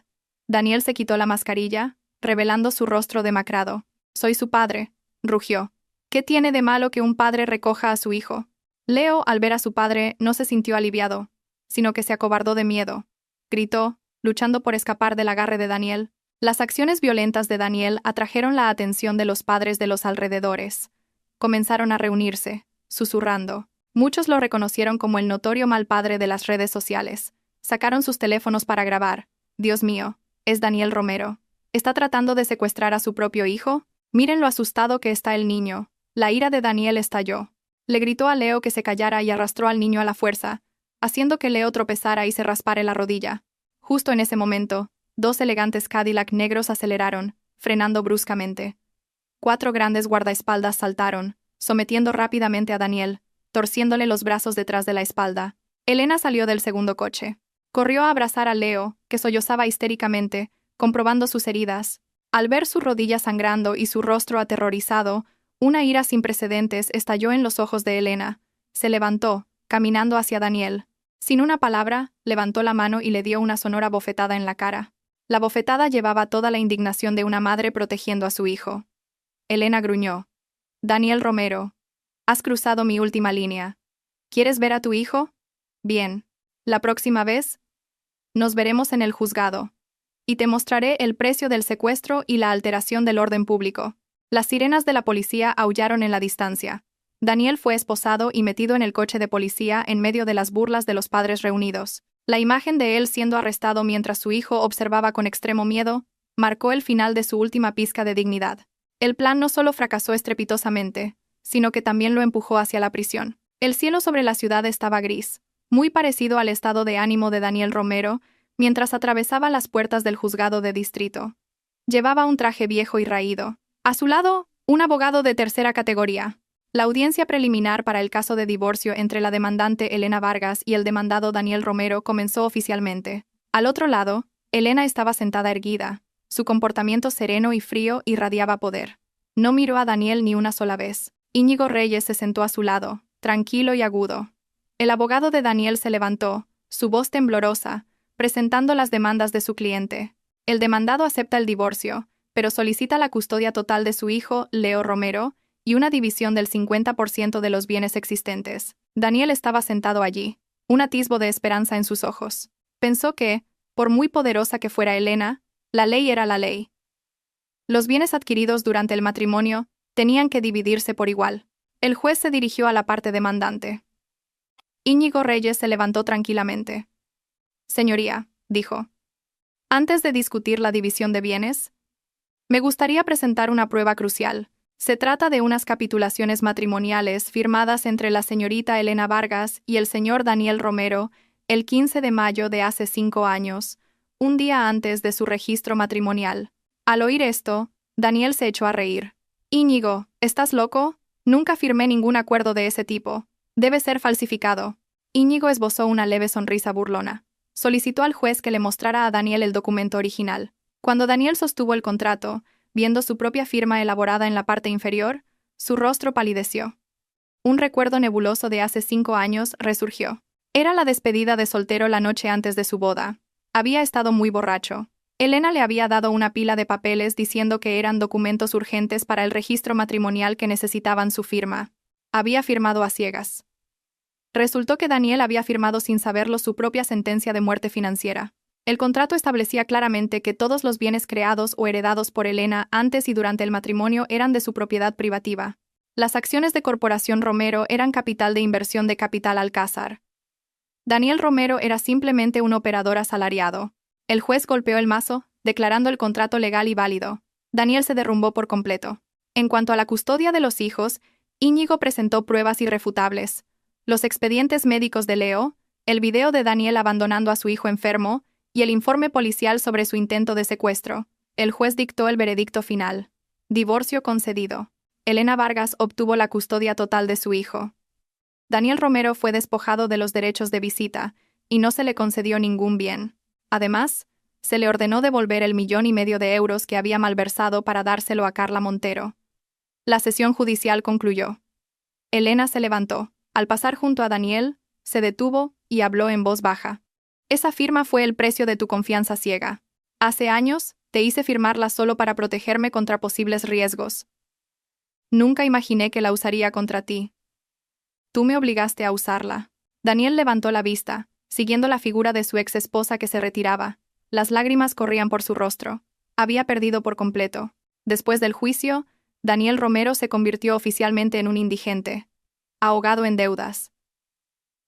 Daniel se quitó la mascarilla, revelando su rostro demacrado. «Soy su padre», rugió. «¿Qué tiene de malo que un padre recoja a su hijo?». Leo, al ver a su padre, no se sintió aliviado, sino que se acobardó de miedo. Gritó, luchando por escapar del agarre de Daniel. Las acciones violentas de Daniel atrajeron la atención de los padres de los alrededores. Comenzaron a reunirse, susurrando. Muchos lo reconocieron como el notorio mal padre de las redes sociales. Sacaron sus teléfonos para grabar. «Dios mío, es Daniel Romero. ¿Está tratando de secuestrar a su propio hijo? Miren lo asustado que está el niño». La ira de Daniel estalló. Le gritó a Leo que se callara y arrastró al niño a la fuerza, haciendo que Leo tropezara y se raspara la rodilla. Justo en ese momento, 2 elegantes Cadillac negros aceleraron, frenando bruscamente. 4 grandes guardaespaldas saltaron, sometiendo rápidamente a Daniel, torciéndole los brazos detrás de la espalda. Elena salió del segundo coche. Corrió a abrazar a Leo, que sollozaba histéricamente, comprobando sus heridas. Al ver su rodilla sangrando y su rostro aterrorizado, una ira sin precedentes estalló en los ojos de Elena. Se levantó, caminando hacia Daniel. Sin una palabra, levantó la mano y le dio una sonora bofetada en la cara. La bofetada llevaba toda la indignación de una madre protegiendo a su hijo. Elena gruñó. Daniel Romero, has cruzado mi última línea. ¿Quieres ver a tu hijo? Bien. La próxima vez, nos veremos en el juzgado. Y te mostraré el precio del secuestro y la alteración del orden público. Las sirenas de la policía aullaron en la distancia. Daniel fue esposado y metido en el coche de policía en medio de las burlas de los padres reunidos. La imagen de él siendo arrestado mientras su hijo observaba con extremo miedo, marcó el final de su última pizca de dignidad. El plan no solo fracasó estrepitosamente, sino que también lo empujó hacia la prisión. El cielo sobre la ciudad estaba gris, muy parecido al estado de ánimo de Daniel Romero, mientras atravesaba las puertas del juzgado de distrito. Llevaba un traje viejo y raído. A su lado, un abogado de tercera categoría. La audiencia preliminar para el caso de divorcio entre la demandante Elena Vargas y el demandado Daniel Romero comenzó oficialmente. Al otro lado, Elena estaba sentada erguida. Su comportamiento sereno y frío irradiaba poder. No miró a Daniel ni una sola vez. Íñigo Reyes se sentó a su lado, tranquilo y agudo. El abogado de Daniel se levantó, su voz temblorosa, presentando las demandas de su cliente. El demandado acepta el divorcio, pero solicita la custodia total de su hijo, Leo Romero, y una división del 50% de los bienes existentes. Daniel estaba sentado allí, un atisbo de esperanza en sus ojos. Pensó que, por muy poderosa que fuera Elena, la ley era la ley. Los bienes adquiridos durante el matrimonio tenían que dividirse por igual. El juez se dirigió a la parte demandante. Íñigo Reyes se levantó tranquilamente. Señoría, dijo. Antes de discutir la división de bienes, me gustaría presentar una prueba crucial. Se trata de unas capitulaciones matrimoniales firmadas entre la señorita Elena Vargas y el señor Daniel Romero el 15 de mayo de hace 5 años, un día antes de su registro matrimonial. Al oír esto, Daniel se echó a reír. Íñigo, ¿estás loco? Nunca firmé ningún acuerdo de ese tipo. Debe ser falsificado. Íñigo esbozó una leve sonrisa burlona. Solicitó al juez que le mostrara a Daniel el documento original. Cuando Daniel sostuvo el contrato, viendo su propia firma elaborada en la parte inferior, su rostro palideció. Un recuerdo nebuloso de hace 5 años resurgió. Era la despedida de soltero la noche antes de su boda. Había estado muy borracho. Elena le había dado una pila de papeles diciendo que eran documentos urgentes para el registro matrimonial que necesitaban su firma. Había firmado a ciegas. Resultó que Daniel había firmado sin saberlo su propia sentencia de muerte financiera. El contrato establecía claramente que todos los bienes creados o heredados por Elena antes y durante el matrimonio eran de su propiedad privativa. Las acciones de Corporación Romero eran capital de inversión de Capital Alcázar. Daniel Romero era simplemente un operador asalariado. El juez golpeó el mazo, declarando el contrato legal y válido. Daniel se derrumbó por completo. En cuanto a la custodia de los hijos, Íñigo presentó pruebas irrefutables. Los expedientes médicos de Leo, el video de Daniel abandonando a su hijo enfermo, y el informe policial sobre su intento de secuestro. El juez dictó el veredicto final. Divorcio concedido. Elena Vargas obtuvo la custodia total de su hijo. Daniel Romero fue despojado de los derechos de visita, y no se le concedió ningún bien. Además, se le ordenó devolver el 1,5 millones de euros que había malversado para dárselo a Carla Montero. La sesión judicial concluyó. Elena se levantó. Al pasar junto a Daniel, se detuvo y habló en voz baja. Esa firma fue el precio de tu confianza ciega. Hace años, te hice firmarla solo para protegerme contra posibles riesgos. Nunca imaginé que la usaría contra ti. Tú me obligaste a usarla. Daniel levantó la vista, siguiendo la figura de su ex esposa que se retiraba. Las lágrimas corrían por su rostro. Había perdido por completo. Después del juicio, Daniel Romero se convirtió oficialmente en un indigente, ahogado en deudas.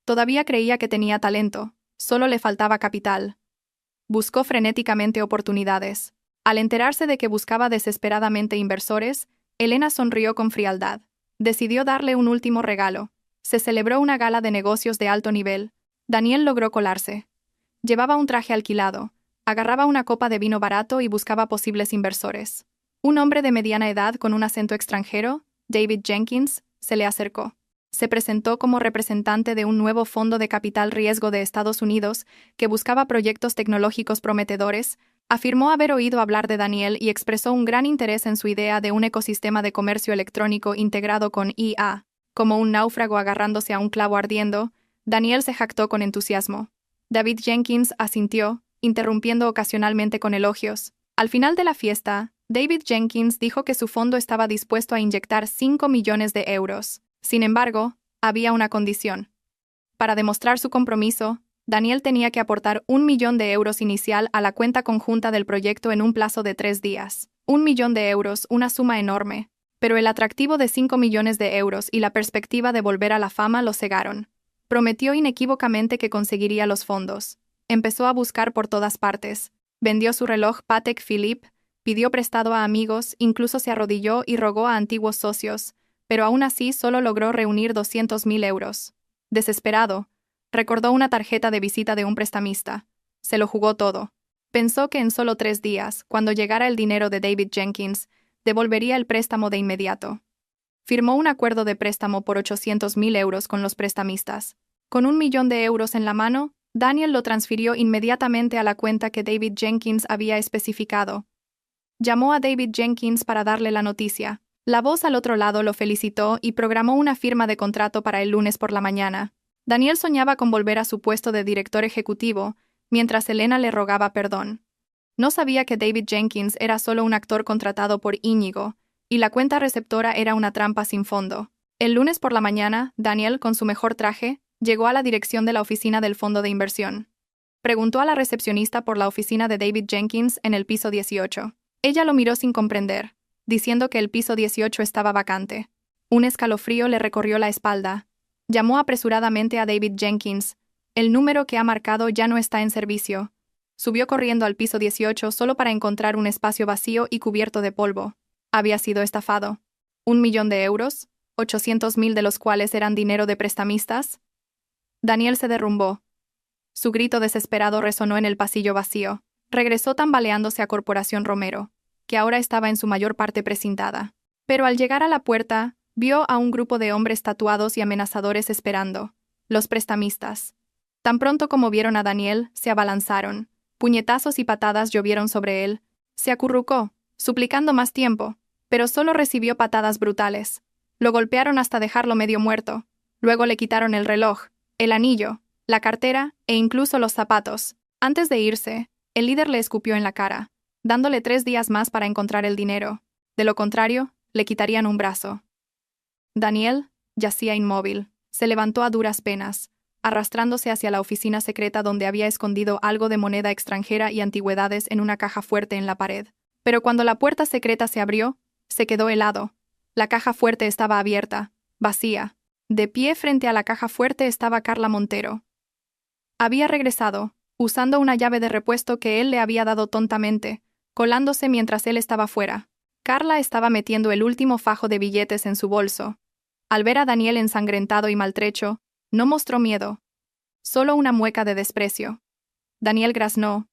Todavía creía que tenía talento. Solo le faltaba capital. Buscó frenéticamente oportunidades. Al enterarse de que buscaba desesperadamente inversores, Elena sonrió con frialdad. Decidió darle un último regalo. Se celebró una gala de negocios de alto nivel, Daniel logró colarse. Llevaba un traje alquilado, agarraba una copa de vino barato y buscaba posibles inversores. Un hombre de mediana edad con un acento extranjero, David Jenkins, se le acercó. Se presentó como representante de un nuevo fondo de capital riesgo de Estados Unidos que buscaba proyectos tecnológicos prometedores. Afirmó haber oído hablar de Daniel y expresó un gran interés en su idea de un ecosistema de comercio electrónico integrado con IA. Como un náufrago agarrándose a un clavo ardiendo, Daniel se jactó con entusiasmo. David Jenkins asintió, interrumpiendo ocasionalmente con elogios. Al final de la fiesta, David Jenkins dijo que su fondo estaba dispuesto a inyectar 5 millones de euros. Sin embargo, había una condición. Para demostrar su compromiso, Daniel tenía que aportar 1 millón de euros inicial a la cuenta conjunta del proyecto en un plazo de 3 días. 1 millón de euros, una suma enorme. Pero el atractivo de 5 millones de euros y la perspectiva de volver a la fama lo cegaron. Prometió inequívocamente que conseguiría los fondos. Empezó a buscar por todas partes. Vendió su reloj Patek Philippe, pidió prestado a amigos, incluso se arrodilló y rogó a antiguos socios, pero aún así solo logró reunir 200.000 euros. Desesperado, recordó una tarjeta de visita de un prestamista. Se lo jugó todo. Pensó que en solo 3 días, cuando llegara el dinero de David Jenkins, devolvería el préstamo de inmediato. Firmó un acuerdo de préstamo por 800.000 euros con los prestamistas. Con 1 millón de euros en la mano, Daniel lo transfirió inmediatamente a la cuenta que David Jenkins había especificado. Llamó a David Jenkins para darle la noticia. La voz al otro lado lo felicitó y programó una firma de contrato para el lunes por la mañana. Daniel soñaba con volver a su puesto de director ejecutivo, mientras Elena le rogaba perdón. No sabía que David Jenkins era solo un actor contratado por Íñigo, y la cuenta receptora era una trampa sin fondo. El lunes por la mañana, Daniel, con su mejor traje, llegó a la dirección de la oficina del fondo de inversión. Preguntó a la recepcionista por la oficina de David Jenkins en el piso 18. Ella lo miró sin comprender, diciendo que el piso 18 estaba vacante. Un escalofrío le recorrió la espalda. Llamó apresuradamente a David Jenkins. El número que ha marcado ya no está en servicio. Subió corriendo al piso 18 solo para encontrar un espacio vacío y cubierto de polvo. Había sido estafado. 1 millón de euros, 800.000 de los cuales eran dinero de prestamistas. Daniel se derrumbó. Su grito desesperado resonó en el pasillo vacío. Regresó tambaleándose a Corporación Romero, que ahora estaba en su mayor parte precintada. Pero al llegar a la puerta, vio a un grupo de hombres tatuados y amenazadores esperando. Los prestamistas. Tan pronto como vieron a Daniel, se abalanzaron. Puñetazos y patadas llovieron sobre él. Se acurrucó, suplicando más tiempo, pero solo recibió patadas brutales. Lo golpearon hasta dejarlo medio muerto. Luego le quitaron el reloj, el anillo, la cartera e incluso los zapatos. Antes de irse, el líder le escupió en la cara, dándole 3 días más para encontrar el dinero. De lo contrario, le quitarían un brazo. Daniel yacía inmóvil. Se levantó a duras penas, arrastrándose hacia la oficina secreta donde había escondido algo de moneda extranjera y antigüedades en una caja fuerte en la pared. Pero cuando la puerta secreta se abrió, se quedó helado. La caja fuerte estaba abierta, vacía. De pie frente a la caja fuerte estaba Carla Montero. Había regresado, usando una llave de repuesto que él le había dado tontamente, colándose mientras él estaba fuera. Carla estaba metiendo el último fajo de billetes en su bolso. Al ver a Daniel ensangrentado y maltrecho, no mostró miedo. Solo una mueca de desprecio. Daniel graznó.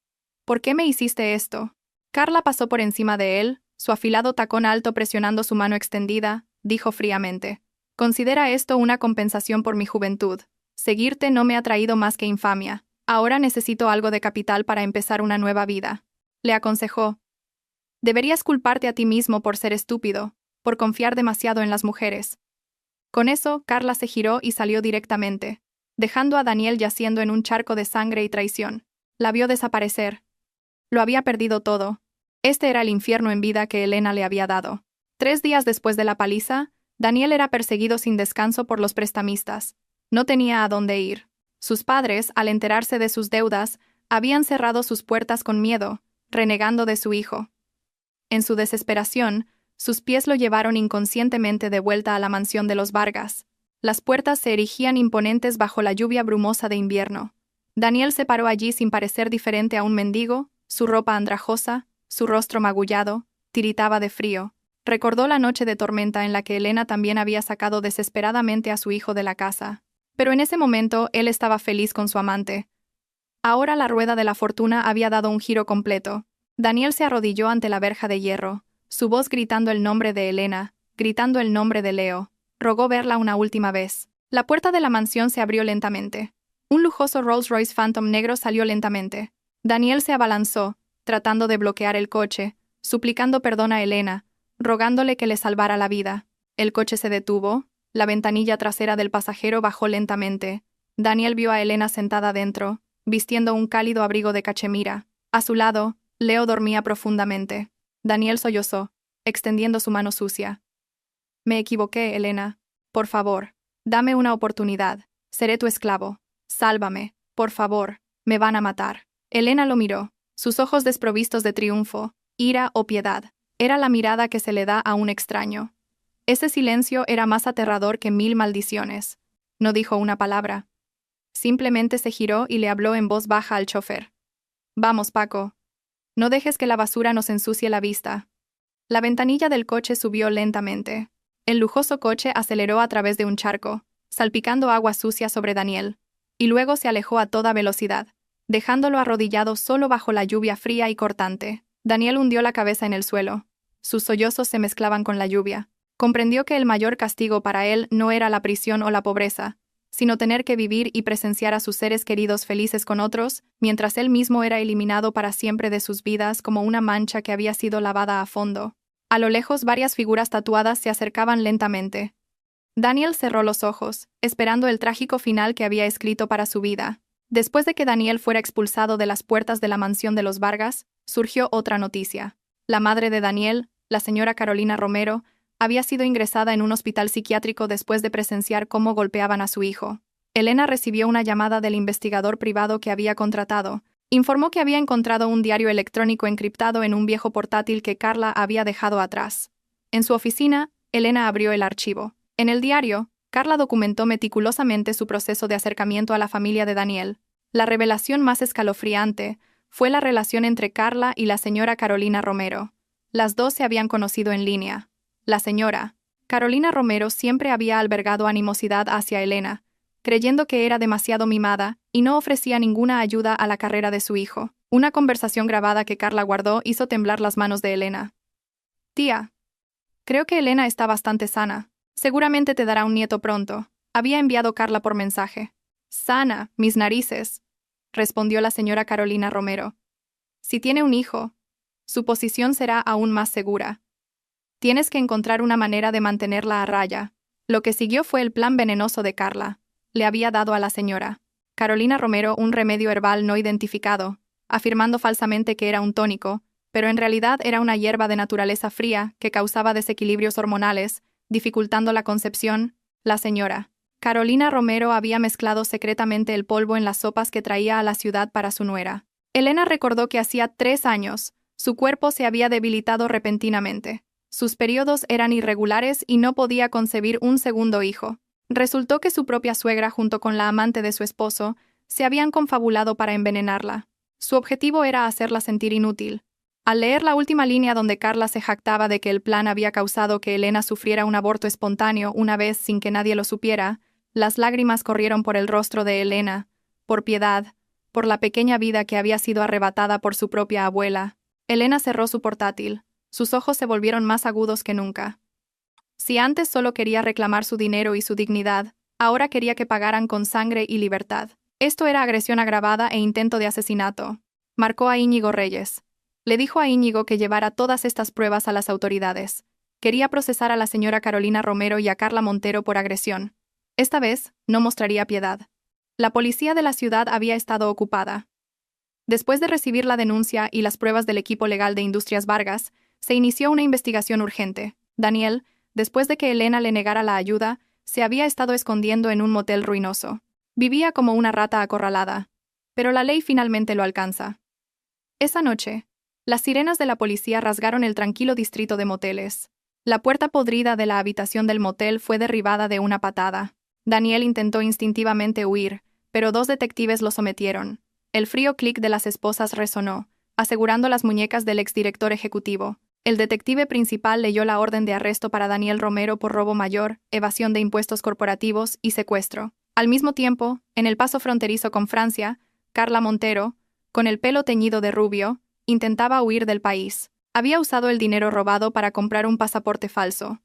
¿Por qué me hiciste esto? Carla pasó por encima de él, su afilado tacón alto presionando su mano extendida, dijo fríamente. Considera esto una compensación por mi juventud. Seguirte no me ha traído más que infamia. Ahora necesito algo de capital para empezar una nueva vida. Le aconsejó. Deberías culparte a ti mismo por ser estúpido, por confiar demasiado en las mujeres. Con eso, Carla se giró y salió directamente, dejando a Daniel yaciendo en un charco de sangre y traición. La vio desaparecer. Lo había perdido todo. Este era el infierno en vida que Elena le había dado. 3 días después de la paliza, Daniel era perseguido sin descanso por los prestamistas. No tenía a dónde ir. Sus padres, al enterarse de sus deudas, habían cerrado sus puertas con miedo, renegando de su hijo. En su desesperación, sus pies lo llevaron inconscientemente de vuelta a la mansión de los Vargas. Las puertas se erigían imponentes bajo la lluvia brumosa de invierno. Daniel se paró allí sin parecer diferente a un mendigo, su ropa andrajosa, su rostro magullado, tiritaba de frío. Recordó la noche de tormenta en la que Elena también había sacado desesperadamente a su hijo de la casa. Pero en ese momento él estaba feliz con su amante. Ahora la rueda de la fortuna había dado un giro completo. Daniel se arrodilló ante la verja de hierro, su voz gritando el nombre de Elena, gritando el nombre de Leo. Rogó verla una última vez. La puerta de la mansión se abrió lentamente. Un lujoso Rolls-Royce Phantom negro salió lentamente. Daniel se abalanzó, tratando de bloquear el coche, suplicando perdón a Elena, rogándole que le salvara la vida. El coche se detuvo, la ventanilla trasera del pasajero bajó lentamente. Daniel vio a Elena sentada dentro, vistiendo un cálido abrigo de cachemira. A su lado, Leo dormía profundamente. Daniel sollozó, extendiendo su mano sucia. Me equivoqué, Elena. Por favor, dame una oportunidad. Seré tu esclavo. Sálvame, por favor. Me van a matar. Elena lo miró, sus ojos desprovistos de triunfo, ira o piedad. Era la mirada que se le da a un extraño. Ese silencio era más aterrador que 1000 maldiciones. No dijo una palabra. Simplemente se giró y le habló en voz baja al chofer. Vamos, Paco. No dejes que la basura nos ensucie la vista. La ventanilla del coche subió lentamente. El lujoso coche aceleró a través de un charco, salpicando agua sucia sobre Daniel, y luego se alejó a toda velocidad, dejándolo arrodillado solo bajo la lluvia fría y cortante. Daniel hundió la cabeza en el suelo. Sus sollozos se mezclaban con la lluvia. Comprendió que el mayor castigo para él no era la prisión o la pobreza, sino tener que vivir y presenciar a sus seres queridos felices con otros, mientras él mismo era eliminado para siempre de sus vidas como una mancha que había sido lavada a fondo. A lo lejos varias figuras tatuadas se acercaban lentamente. Daniel cerró los ojos, esperando el trágico final que había escrito para su vida. Después de que Daniel fuera expulsado de las puertas de la mansión de los Vargas, surgió otra noticia. La madre de Daniel, la señora Carolina Romero, había sido ingresada en un hospital psiquiátrico después de presenciar cómo golpeaban a su hijo. Elena recibió una llamada del investigador privado que había contratado. Informó que había encontrado un diario electrónico encriptado en un viejo portátil que Carla había dejado atrás. En su oficina, Elena abrió el archivo. En el diario, Carla documentó meticulosamente su proceso de acercamiento a la familia de Daniel. La revelación más escalofriante fue la relación entre Carla y la señora Carolina Romero. Las dos se habían conocido en línea. La señora Carolina Romero siempre había albergado animosidad hacia Elena, creyendo que era demasiado mimada y no ofrecía ninguna ayuda a la carrera de su hijo. Una conversación grabada que Carla guardó hizo temblar las manos de Elena. Tía, creo que Elena está bastante sana. Seguramente te dará un nieto pronto. Había enviado Carla por mensaje. Sana, mis narices, respondió la señora Carolina Romero. Si tiene un hijo, su posición será aún más segura. Tienes que encontrar una manera de mantenerla a raya. Lo que siguió fue el plan venenoso de Carla. Le había dado a la señora Carolina Romero un remedio herbal no identificado, afirmando falsamente que era un tónico, pero en realidad era una hierba de naturaleza fría que causaba desequilibrios hormonales, dificultando la concepción. La señora Carolina Romero había mezclado secretamente el polvo en las sopas que traía a la ciudad para su nuera. Elena recordó que hacía 3 años, su cuerpo se había debilitado repentinamente. Sus periodos eran irregulares y no podía concebir un segundo hijo. Resultó que su propia suegra junto con la amante de su esposo se habían confabulado para envenenarla. Su objetivo era hacerla sentir inútil. Al leer la última línea donde Carla se jactaba de que el plan había causado que Elena sufriera un aborto espontáneo una vez sin que nadie lo supiera, las lágrimas corrieron por el rostro de Elena, por piedad, por la pequeña vida que había sido arrebatada por su propia abuela. Elena cerró su portátil. Sus ojos se volvieron más agudos que nunca. Si antes solo quería reclamar su dinero y su dignidad, ahora quería que pagaran con sangre y libertad. Esto era agresión agravada e intento de asesinato. Marcó a Íñigo Reyes. Le dijo a Íñigo que llevara todas estas pruebas a las autoridades. Quería procesar a la señora Carolina Romero y a Carla Montero por agresión. Esta vez, no mostraría piedad. La policía de la ciudad había estado ocupada. Después de recibir la denuncia y las pruebas del equipo legal de Industrias Vargas, se inició una investigación urgente. Daniel, después de que Elena le negara la ayuda, se había estado escondiendo en un motel ruinoso. Vivía como una rata acorralada. Pero la ley finalmente lo alcanza. Esa noche, las sirenas de la policía rasgaron el tranquilo distrito de moteles. La puerta podrida de la habitación del motel fue derribada de una patada. Daniel intentó instintivamente huir, pero 2 detectives lo sometieron. El frío clic de las esposas resonó, asegurando las muñecas del exdirector ejecutivo. El detective principal leyó la orden de arresto para Daniel Romero por robo mayor, evasión de impuestos corporativos y secuestro. Al mismo tiempo, en el paso fronterizo con Francia, Carla Montero, con el pelo teñido de rubio, intentaba huir del país. Había usado el dinero robado para comprar un pasaporte falso.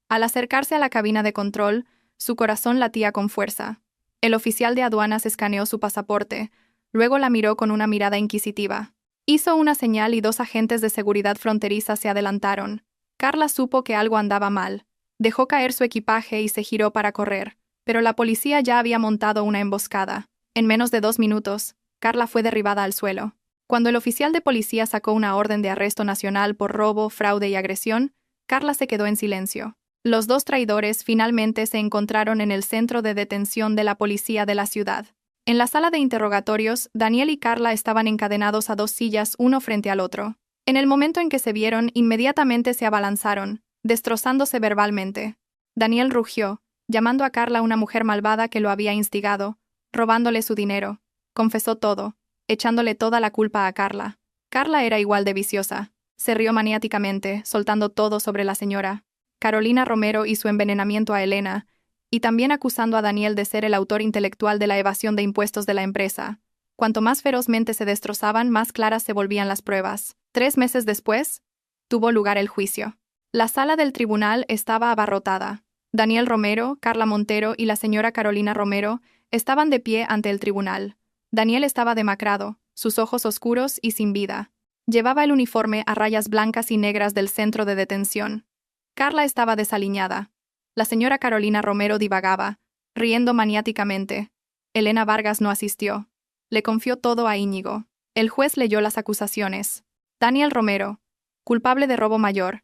Al acercarse a la cabina de control, su corazón latía con fuerza. El oficial de aduanas escaneó su pasaporte, luego la miró con una mirada inquisitiva. Hizo una señal y 2 agentes de seguridad fronteriza se adelantaron. Carla supo que algo andaba mal. Dejó caer su equipaje y se giró para correr, pero la policía ya había montado una emboscada. En menos de 2 minutos, Carla fue derribada al suelo. Cuando el oficial de policía sacó una orden de arresto nacional por robo, fraude y agresión, Carla se quedó en silencio. Los 2 traidores finalmente se encontraron en el centro de detención de la policía de la ciudad. En la sala de interrogatorios, Daniel y Carla estaban encadenados a 2 sillas uno frente al otro. En el momento en que se vieron, inmediatamente se abalanzaron, destrozándose verbalmente. Daniel rugió, llamando a Carla una mujer malvada que lo había instigado, robándole su dinero. Confesó todo, echándole toda la culpa a Carla. Carla era igual de viciosa. Se rió maniáticamente, soltando todo sobre la señora Carolina Romero y su envenenamiento a Elena, y también acusando a Daniel de ser el autor intelectual de la evasión de impuestos de la empresa. Cuanto más ferozmente se destrozaban, más claras se volvían las pruebas. 3 meses después, tuvo lugar el juicio. La sala del tribunal estaba abarrotada. Daniel Romero, Carla Montero y la señora Carolina Romero estaban de pie ante el tribunal. Daniel estaba demacrado, sus ojos oscuros y sin vida. Llevaba el uniforme a rayas blancas y negras del centro de detención. Carla estaba desaliñada. La señora Carolina Romero divagaba, riendo maniáticamente. Elena Vargas no asistió. Le confió todo a Íñigo. El juez leyó las acusaciones. Daniel Romero, culpable de robo mayor,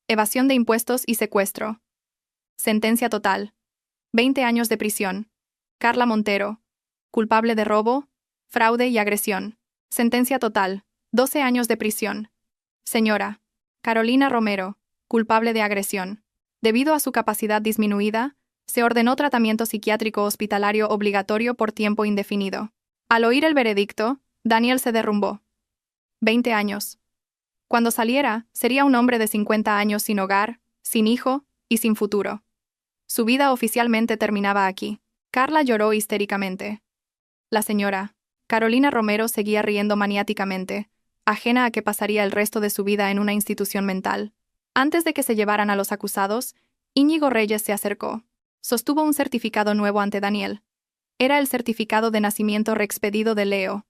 evasión de impuestos y secuestro. Sentencia total: 20 años de prisión. Carla Montero, culpable de robo, fraude y agresión. Sentencia total: 12 años de prisión. Señora Carolina Romero, culpable de agresión. Debido a su capacidad disminuida, se ordenó tratamiento psiquiátrico hospitalario obligatorio por tiempo indefinido. Al oír el veredicto, Daniel se derrumbó. 20 años. Cuando saliera, sería un hombre de 50 años sin hogar, sin hijo y sin futuro. Su vida oficialmente terminaba aquí. Carla lloró histéricamente. La señora Carolina Romero seguía riendo maniáticamente, ajena a que pasaría el resto de su vida en una institución mental. Antes de que se llevaran a los acusados, Íñigo Reyes se acercó. Sostuvo un certificado nuevo ante Daniel. Era el certificado de nacimiento reexpedido de Leo.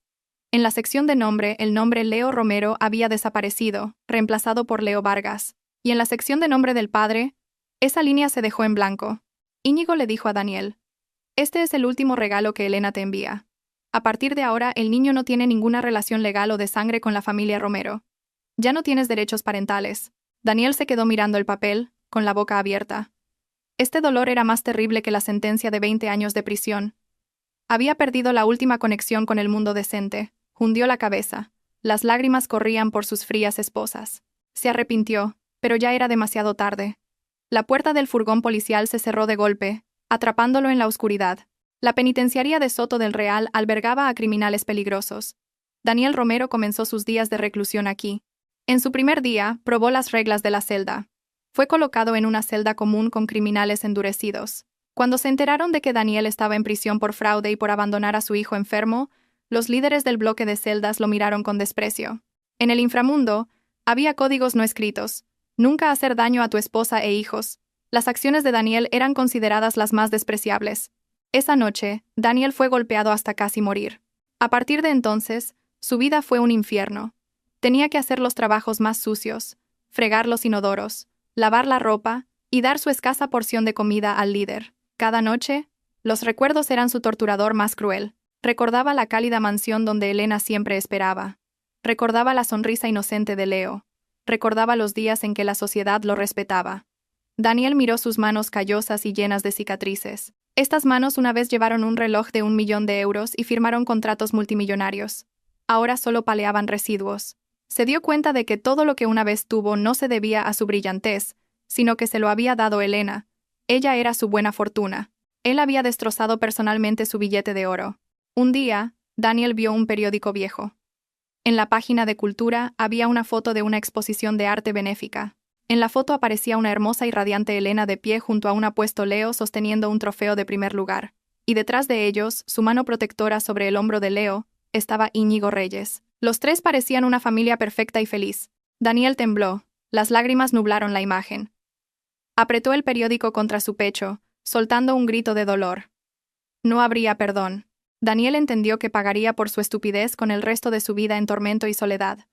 En la sección de nombre, el nombre Leo Romero había desaparecido, reemplazado por Leo Vargas. Y en la sección de nombre del padre, esa línea se dejó en blanco. Íñigo le dijo a Daniel: «Este es el último regalo que Elena te envía. A partir de ahora, el niño no tiene ninguna relación legal o de sangre con la familia Romero. Ya no tienes derechos parentales». Daniel se quedó mirando el papel, con la boca abierta. Este dolor era más terrible que la sentencia de 20 años de prisión. Había perdido la última conexión con el mundo decente. Hundió la cabeza. Las lágrimas corrían por sus frías esposas. Se arrepintió, pero ya era demasiado tarde. La puerta del furgón policial se cerró de golpe, atrapándolo en la oscuridad. La penitenciaría de Soto del Real albergaba a criminales peligrosos. Daniel Romero comenzó sus días de reclusión aquí. En su primer día, probó las reglas de la celda. Fue colocado en una celda común con criminales endurecidos. Cuando se enteraron de que Daniel estaba en prisión por fraude y por abandonar a su hijo enfermo, los líderes del bloque de celdas lo miraron con desprecio. En el inframundo, había códigos no escritos: nunca hacer daño a tu esposa e hijos. Las acciones de Daniel eran consideradas las más despreciables. Esa noche, Daniel fue golpeado hasta casi morir. A partir de entonces, su vida fue un infierno. Tenía que hacer los trabajos más sucios, fregar los inodoros, lavar la ropa y dar su escasa porción de comida al líder. Cada noche, los recuerdos eran su torturador más cruel. Recordaba la cálida mansión donde Elena siempre esperaba. Recordaba la sonrisa inocente de Leo. Recordaba los días en que la sociedad lo respetaba. Daniel miró sus manos callosas y llenas de cicatrices. Estas manos una vez llevaron un reloj de 1 millón de euros y firmaron contratos multimillonarios. Ahora solo paleaban residuos. Se dio cuenta de que todo lo que una vez tuvo no se debía a su brillantez, sino que se lo había dado Elena. Ella era su buena fortuna. Él había destrozado personalmente su billete de oro. Un día, Daniel vio un periódico viejo. En la página de Cultura había una foto de una exposición de arte benéfica. En la foto aparecía una hermosa y radiante Elena de pie junto a un apuesto Leo sosteniendo un trofeo de primer lugar. y detrás de ellos, su mano protectora sobre el hombro de Leo, estaba Íñigo Reyes. Los tres parecían una familia perfecta y feliz. Daniel tembló, las lágrimas nublaron la imagen. Apretó el periódico contra su pecho, soltando un grito de dolor. No habría perdón. Daniel entendió que pagaría por su estupidez con el resto de su vida en tormento y soledad.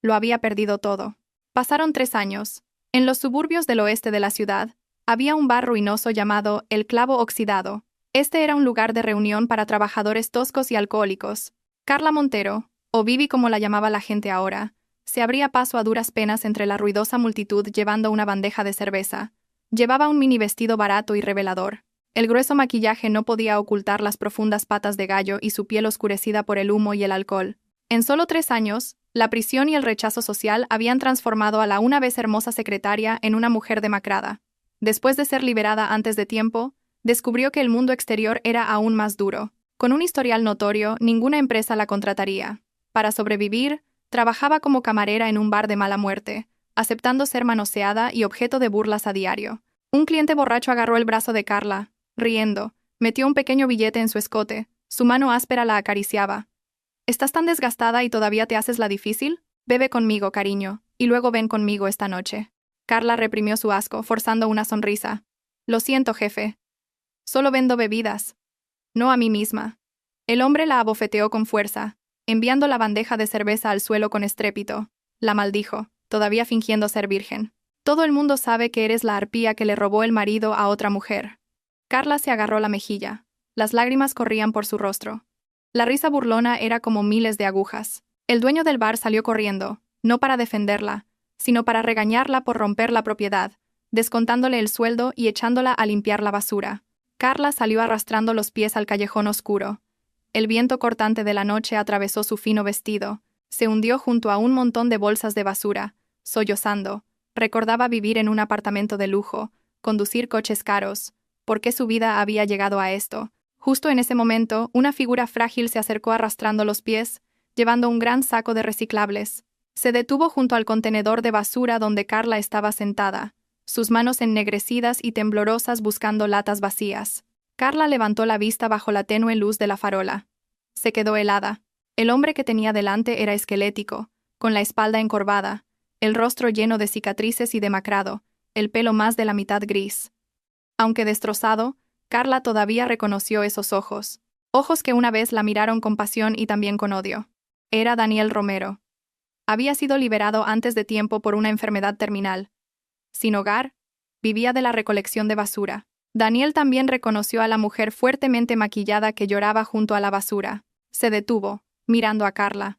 Lo había perdido todo. Pasaron 3 años. En los suburbios del oeste de la ciudad, había un bar ruinoso llamado El Clavo Oxidado. Este era un lugar de reunión para trabajadores toscos y alcohólicos. Carla Montero, o Vivi como la llamaba la gente ahora, se abría paso a duras penas entre la ruidosa multitud llevando una bandeja de cerveza. Llevaba un mini vestido barato y revelador. El grueso maquillaje no podía ocultar las profundas patas de gallo y su piel oscurecida por el humo y el alcohol. En solo 3 años, la prisión y el rechazo social habían transformado a la una vez hermosa secretaria en una mujer demacrada. Después de ser liberada antes de tiempo, descubrió que el mundo exterior era aún más duro. Con un historial notorio, ninguna empresa la contrataría. Para sobrevivir, trabajaba como camarera en un bar de mala muerte, aceptando ser manoseada y objeto de burlas a diario. Un cliente borracho agarró el brazo de Carla, riendo, metió un pequeño billete en su escote, su mano áspera la acariciaba. ¿Estás tan desgastada y todavía te haces la difícil? Bebe conmigo, cariño, y luego ven conmigo esta noche. Carla reprimió su asco, forzando una sonrisa. Lo siento, jefe. Solo vendo bebidas. No a mí misma. El hombre la abofeteó con fuerza, enviando la bandeja de cerveza al suelo con estrépito. La maldijo, todavía fingiendo ser virgen. Todo el mundo sabe que eres la arpía que le robó el marido a otra mujer. Carla se agarró la mejilla. Las lágrimas corrían por su rostro. La risa burlona era como miles de agujas. El dueño del bar salió corriendo, no para defenderla, sino para regañarla por romper la propiedad, descontándole el sueldo y echándola a limpiar la basura. Carla salió arrastrando los pies al callejón oscuro. El viento cortante de la noche atravesó su fino vestido, se hundió junto a un montón de bolsas de basura, sollozando. Recordaba vivir en un apartamento de lujo, conducir coches caros. ¿Por qué su vida había llegado a esto? Justo en ese momento, una figura frágil se acercó arrastrando los pies, llevando un gran saco de reciclables. Se detuvo junto al contenedor de basura donde Carla estaba sentada, sus manos ennegrecidas y temblorosas buscando latas vacías. Carla levantó la vista bajo la tenue luz de la farola. Se quedó helada. El hombre que tenía delante era esquelético, con la espalda encorvada, el rostro lleno de cicatrices y demacrado, el pelo más de la mitad gris. Aunque destrozado, Carla todavía reconoció esos ojos. Ojos que una vez la miraron con pasión y también con odio. Era Daniel Romero. Había sido liberado antes de tiempo por una enfermedad terminal. Sin hogar, vivía de la recolección de basura. Daniel también reconoció a la mujer fuertemente maquillada que lloraba junto a la basura. Se detuvo, mirando a Carla.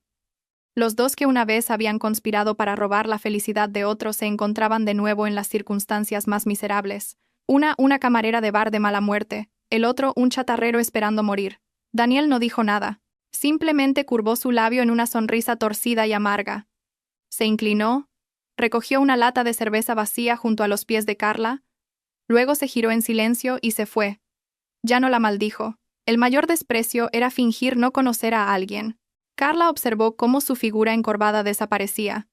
Los dos que una vez habían conspirado para robar la felicidad de otros se encontraban de nuevo en las circunstancias más miserables. Una camarera de bar de mala muerte, el otro un chatarrero esperando morir. Daniel no dijo nada. Simplemente curvó su labio en una sonrisa torcida y amarga. Se inclinó, recogió una lata de cerveza vacía junto a los pies de Carla, luego se giró en silencio y se fue. Ya no la maldijo. El mayor desprecio era fingir no conocer a alguien. Carla observó cómo su figura encorvada desaparecía.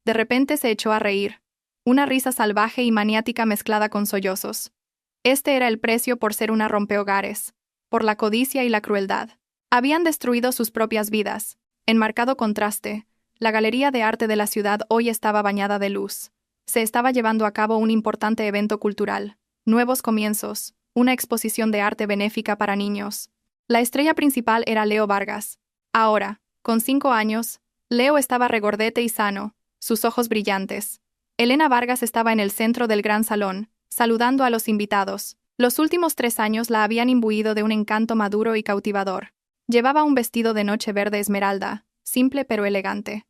De repente se echó a reír. Una risa salvaje y maniática mezclada con sollozos. Este era el precio por ser una rompehogares, por la codicia y la crueldad. Habían destruido sus propias vidas. En marcado contraste, la galería de arte de la ciudad hoy estaba bañada de luz. Se estaba llevando a cabo un importante evento cultural. Nuevos comienzos, una exposición de arte benéfica para niños. La estrella principal era Leo Vargas. Ahora, con 5 años, Leo estaba regordete y sano, sus ojos brillantes. Elena Vargas estaba en el centro del gran salón, saludando a los invitados. Los últimos 3 años la habían imbuido de un encanto maduro y cautivador. Llevaba un vestido de noche verde esmeralda, simple pero elegante.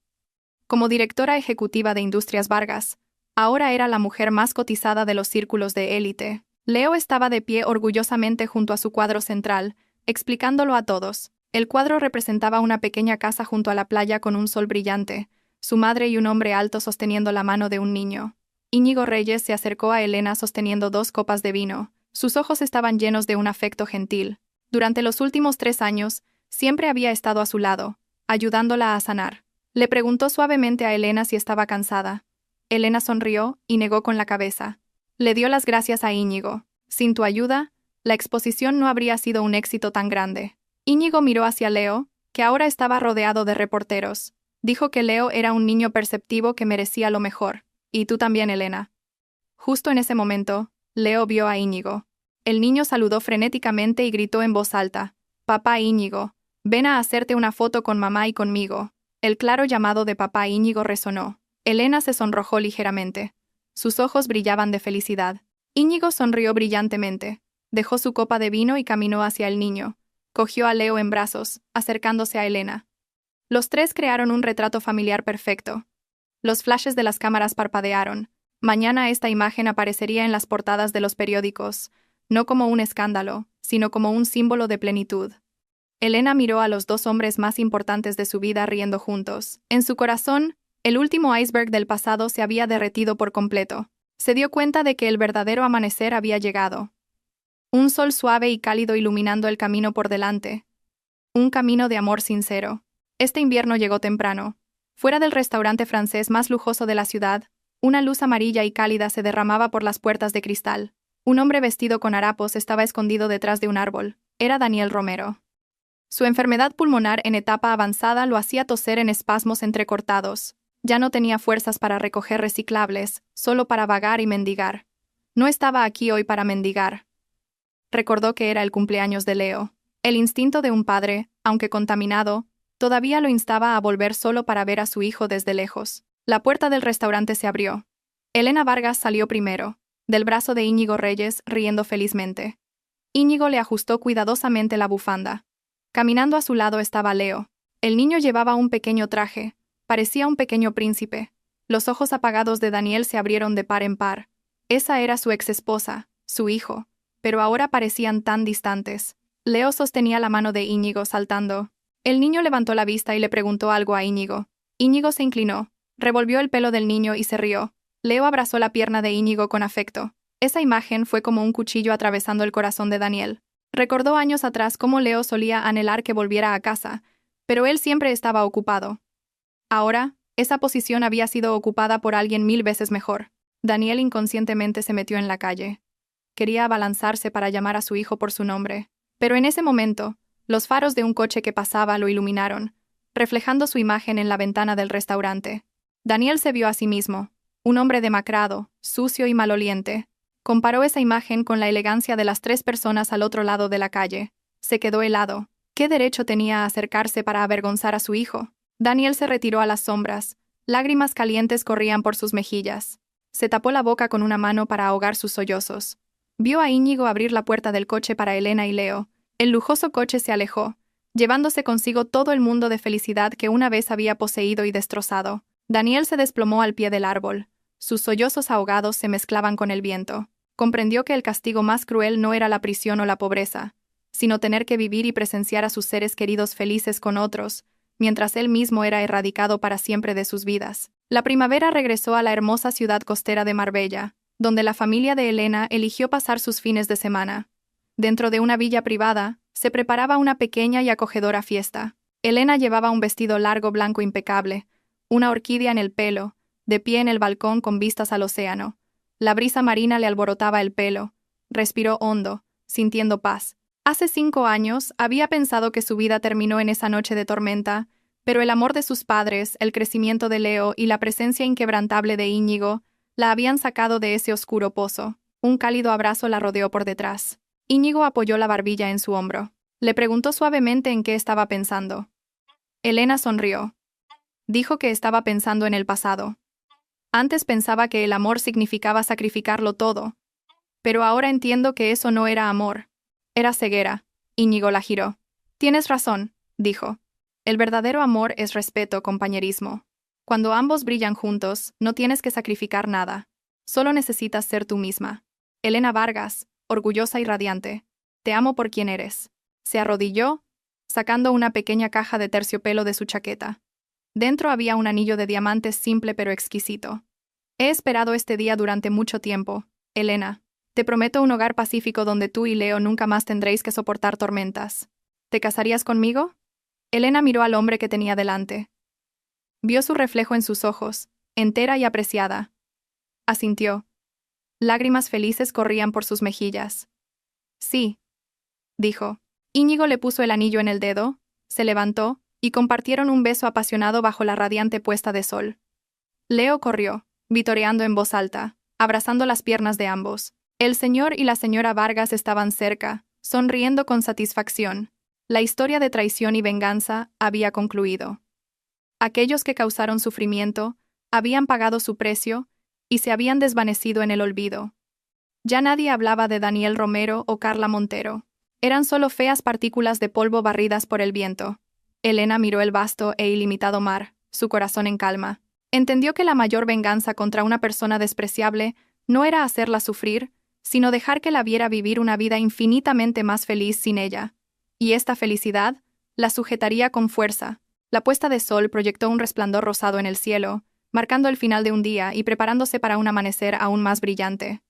Como directora ejecutiva de Industrias Vargas, ahora era la mujer más cotizada de los círculos de élite. Leo estaba de pie orgullosamente junto a su cuadro central, explicándolo a todos. El cuadro representaba una pequeña casa junto a la playa con un sol brillante, su madre y un hombre alto sosteniendo la mano de un niño. Íñigo Reyes se acercó a Elena sosteniendo 2 copas de vino. Sus ojos estaban llenos de un afecto gentil. Durante los últimos 3 años, siempre había estado a su lado, ayudándola a sanar. Le preguntó suavemente a Elena si estaba cansada. Elena sonrió y negó con la cabeza. Le dio las gracias a Íñigo. Sin tu ayuda, la exposición no habría sido un éxito tan grande. Íñigo miró hacia Leo, que ahora estaba rodeado de reporteros. Dijo que Leo era un niño perceptivo que merecía lo mejor. Y tú también, Elena. Justo en ese momento, Leo vio a Íñigo. El niño saludó frenéticamente y gritó en voz alta: «Papá Íñigo, ven a hacerte una foto con mamá y conmigo». El claro llamado de papá Íñigo resonó. Elena se sonrojó ligeramente. Sus ojos brillaban de felicidad. Íñigo sonrió brillantemente. Dejó su copa de vino y caminó hacia el niño. Cogió a Leo en brazos, acercándose a Elena. Los tres crearon un retrato familiar perfecto. Los flashes de las cámaras parpadearon. Mañana esta imagen aparecería en las portadas de los periódicos, no como un escándalo, sino como un símbolo de plenitud. Elena miró a los dos hombres más importantes de su vida riendo juntos. En su corazón, el último iceberg del pasado se había derretido por completo. Se dio cuenta de que el verdadero amanecer había llegado. Un sol suave y cálido iluminando el camino por delante. Un camino de amor sincero. Este invierno llegó temprano. Fuera del restaurante francés más lujoso de la ciudad, una luz amarilla y cálida se derramaba por las puertas de cristal. Un hombre vestido con harapos estaba escondido detrás de un árbol. Era Daniel Romero. Su enfermedad pulmonar en etapa avanzada lo hacía toser en espasmos entrecortados. Ya no tenía fuerzas para recoger reciclables, solo para vagar y mendigar. No estaba aquí hoy para mendigar. Recordó que era el cumpleaños de Leo. El instinto de un padre, aunque contaminado, todavía lo instaba a volver solo para ver a su hijo desde lejos. La puerta del restaurante se abrió. Elena Vargas salió primero, del brazo de Íñigo Reyes, riendo felizmente. Íñigo le ajustó cuidadosamente la bufanda. Caminando a su lado estaba Leo. El niño llevaba un pequeño traje. Parecía un pequeño príncipe. Los ojos apagados de Daniel se abrieron de par en par. Esa era su exesposa, su hijo, pero ahora parecían tan distantes. Leo sostenía la mano de Íñigo saltando. El niño levantó la vista y le preguntó algo a Íñigo. Íñigo se inclinó, revolvió el pelo del niño y se rió. Leo abrazó la pierna de Íñigo con afecto. Esa imagen fue como un cuchillo atravesando el corazón de Daniel. Recordó años atrás cómo Leo solía anhelar que volviera a casa, pero él siempre estaba ocupado. Ahora, esa posición había sido ocupada por alguien 1000 veces mejor. Daniel inconscientemente se metió en la calle. Quería abalanzarse para llamar a su hijo por su nombre. Pero en ese momento, los faros de un coche que pasaba lo iluminaron, reflejando su imagen en la ventana del restaurante. Daniel se vio a sí mismo, un hombre demacrado, sucio y maloliente. Comparó esa imagen con la elegancia de las 3 personas al otro lado de la calle. Se quedó helado. ¿Qué derecho tenía a acercarse para avergonzar a su hijo? Daniel se retiró a las sombras. Lágrimas calientes corrían por sus mejillas. Se tapó la boca con una mano para ahogar sus sollozos. Vio a Íñigo abrir la puerta del coche para Elena y Leo. El lujoso coche se alejó, llevándose consigo todo el mundo de felicidad que una vez había poseído y destrozado. Daniel se desplomó al pie del árbol. Sus sollozos ahogados se mezclaban con el viento. Comprendió que el castigo más cruel no era la prisión o la pobreza, sino tener que vivir y presenciar a sus seres queridos felices con otros, mientras él mismo era erradicado para siempre de sus vidas. La primavera regresó a la hermosa ciudad costera de Marbella, donde la familia de Elena eligió pasar sus fines de semana. Dentro de una villa privada, se preparaba una pequeña y acogedora fiesta. Elena llevaba un vestido largo blanco impecable, una orquídea en el pelo, de pie en el balcón con vistas al océano. La brisa marina le alborotaba el pelo. Respiró hondo, sintiendo paz. Hace 5 años había pensado que su vida terminó en esa noche de tormenta, pero el amor de sus padres, el crecimiento de Leo y la presencia inquebrantable de Íñigo la habían sacado de ese oscuro pozo. Un cálido abrazo la rodeó por detrás. Íñigo apoyó la barbilla en su hombro. Le preguntó suavemente en qué estaba pensando. Elena sonrió. Dijo que estaba pensando en el pasado. Antes pensaba que el amor significaba sacrificarlo todo. Pero ahora entiendo que eso no era amor. Era ceguera. Íñigo la giró. Tienes razón, dijo. El verdadero amor es respeto, compañerismo. Cuando ambos brillan juntos, no tienes que sacrificar nada. Solo necesitas ser tú misma. Elena Vargas, orgullosa y radiante. Te amo por quien eres. Se arrodilló, sacando una pequeña caja de terciopelo de su chaqueta. Dentro había un anillo de diamantes simple pero exquisito. He esperado este día durante mucho tiempo, Elena. Te prometo un hogar pacífico donde tú y Leo nunca más tendréis que soportar tormentas. ¿Te casarías conmigo? Elena miró al hombre que tenía delante. Vio su reflejo en sus ojos, entera y apreciada. Asintió. Lágrimas felices corrían por sus mejillas. Sí, dijo. Íñigo le puso el anillo en el dedo, se levantó, y compartieron un beso apasionado bajo la radiante puesta de sol. Leo corrió, vitoreando en voz alta, abrazando las piernas de ambos. El señor y la señora Vargas estaban cerca, sonriendo con satisfacción. La historia de traición y venganza había concluido. Aquellos que causaron sufrimiento habían pagado su precio y se habían desvanecido en el olvido. Ya nadie hablaba de Daniel Romero o Carla Montero. Eran solo feas partículas de polvo barridas por el viento. Elena miró el vasto e ilimitado mar, su corazón en calma. Entendió que la mayor venganza contra una persona despreciable no era hacerla sufrir, sino dejar que la viera vivir una vida infinitamente más feliz sin ella. Y esta felicidad la sujetaría con fuerza. La puesta de sol proyectó un resplandor rosado en el cielo, marcando el final de un día y preparándose para un amanecer aún más brillante.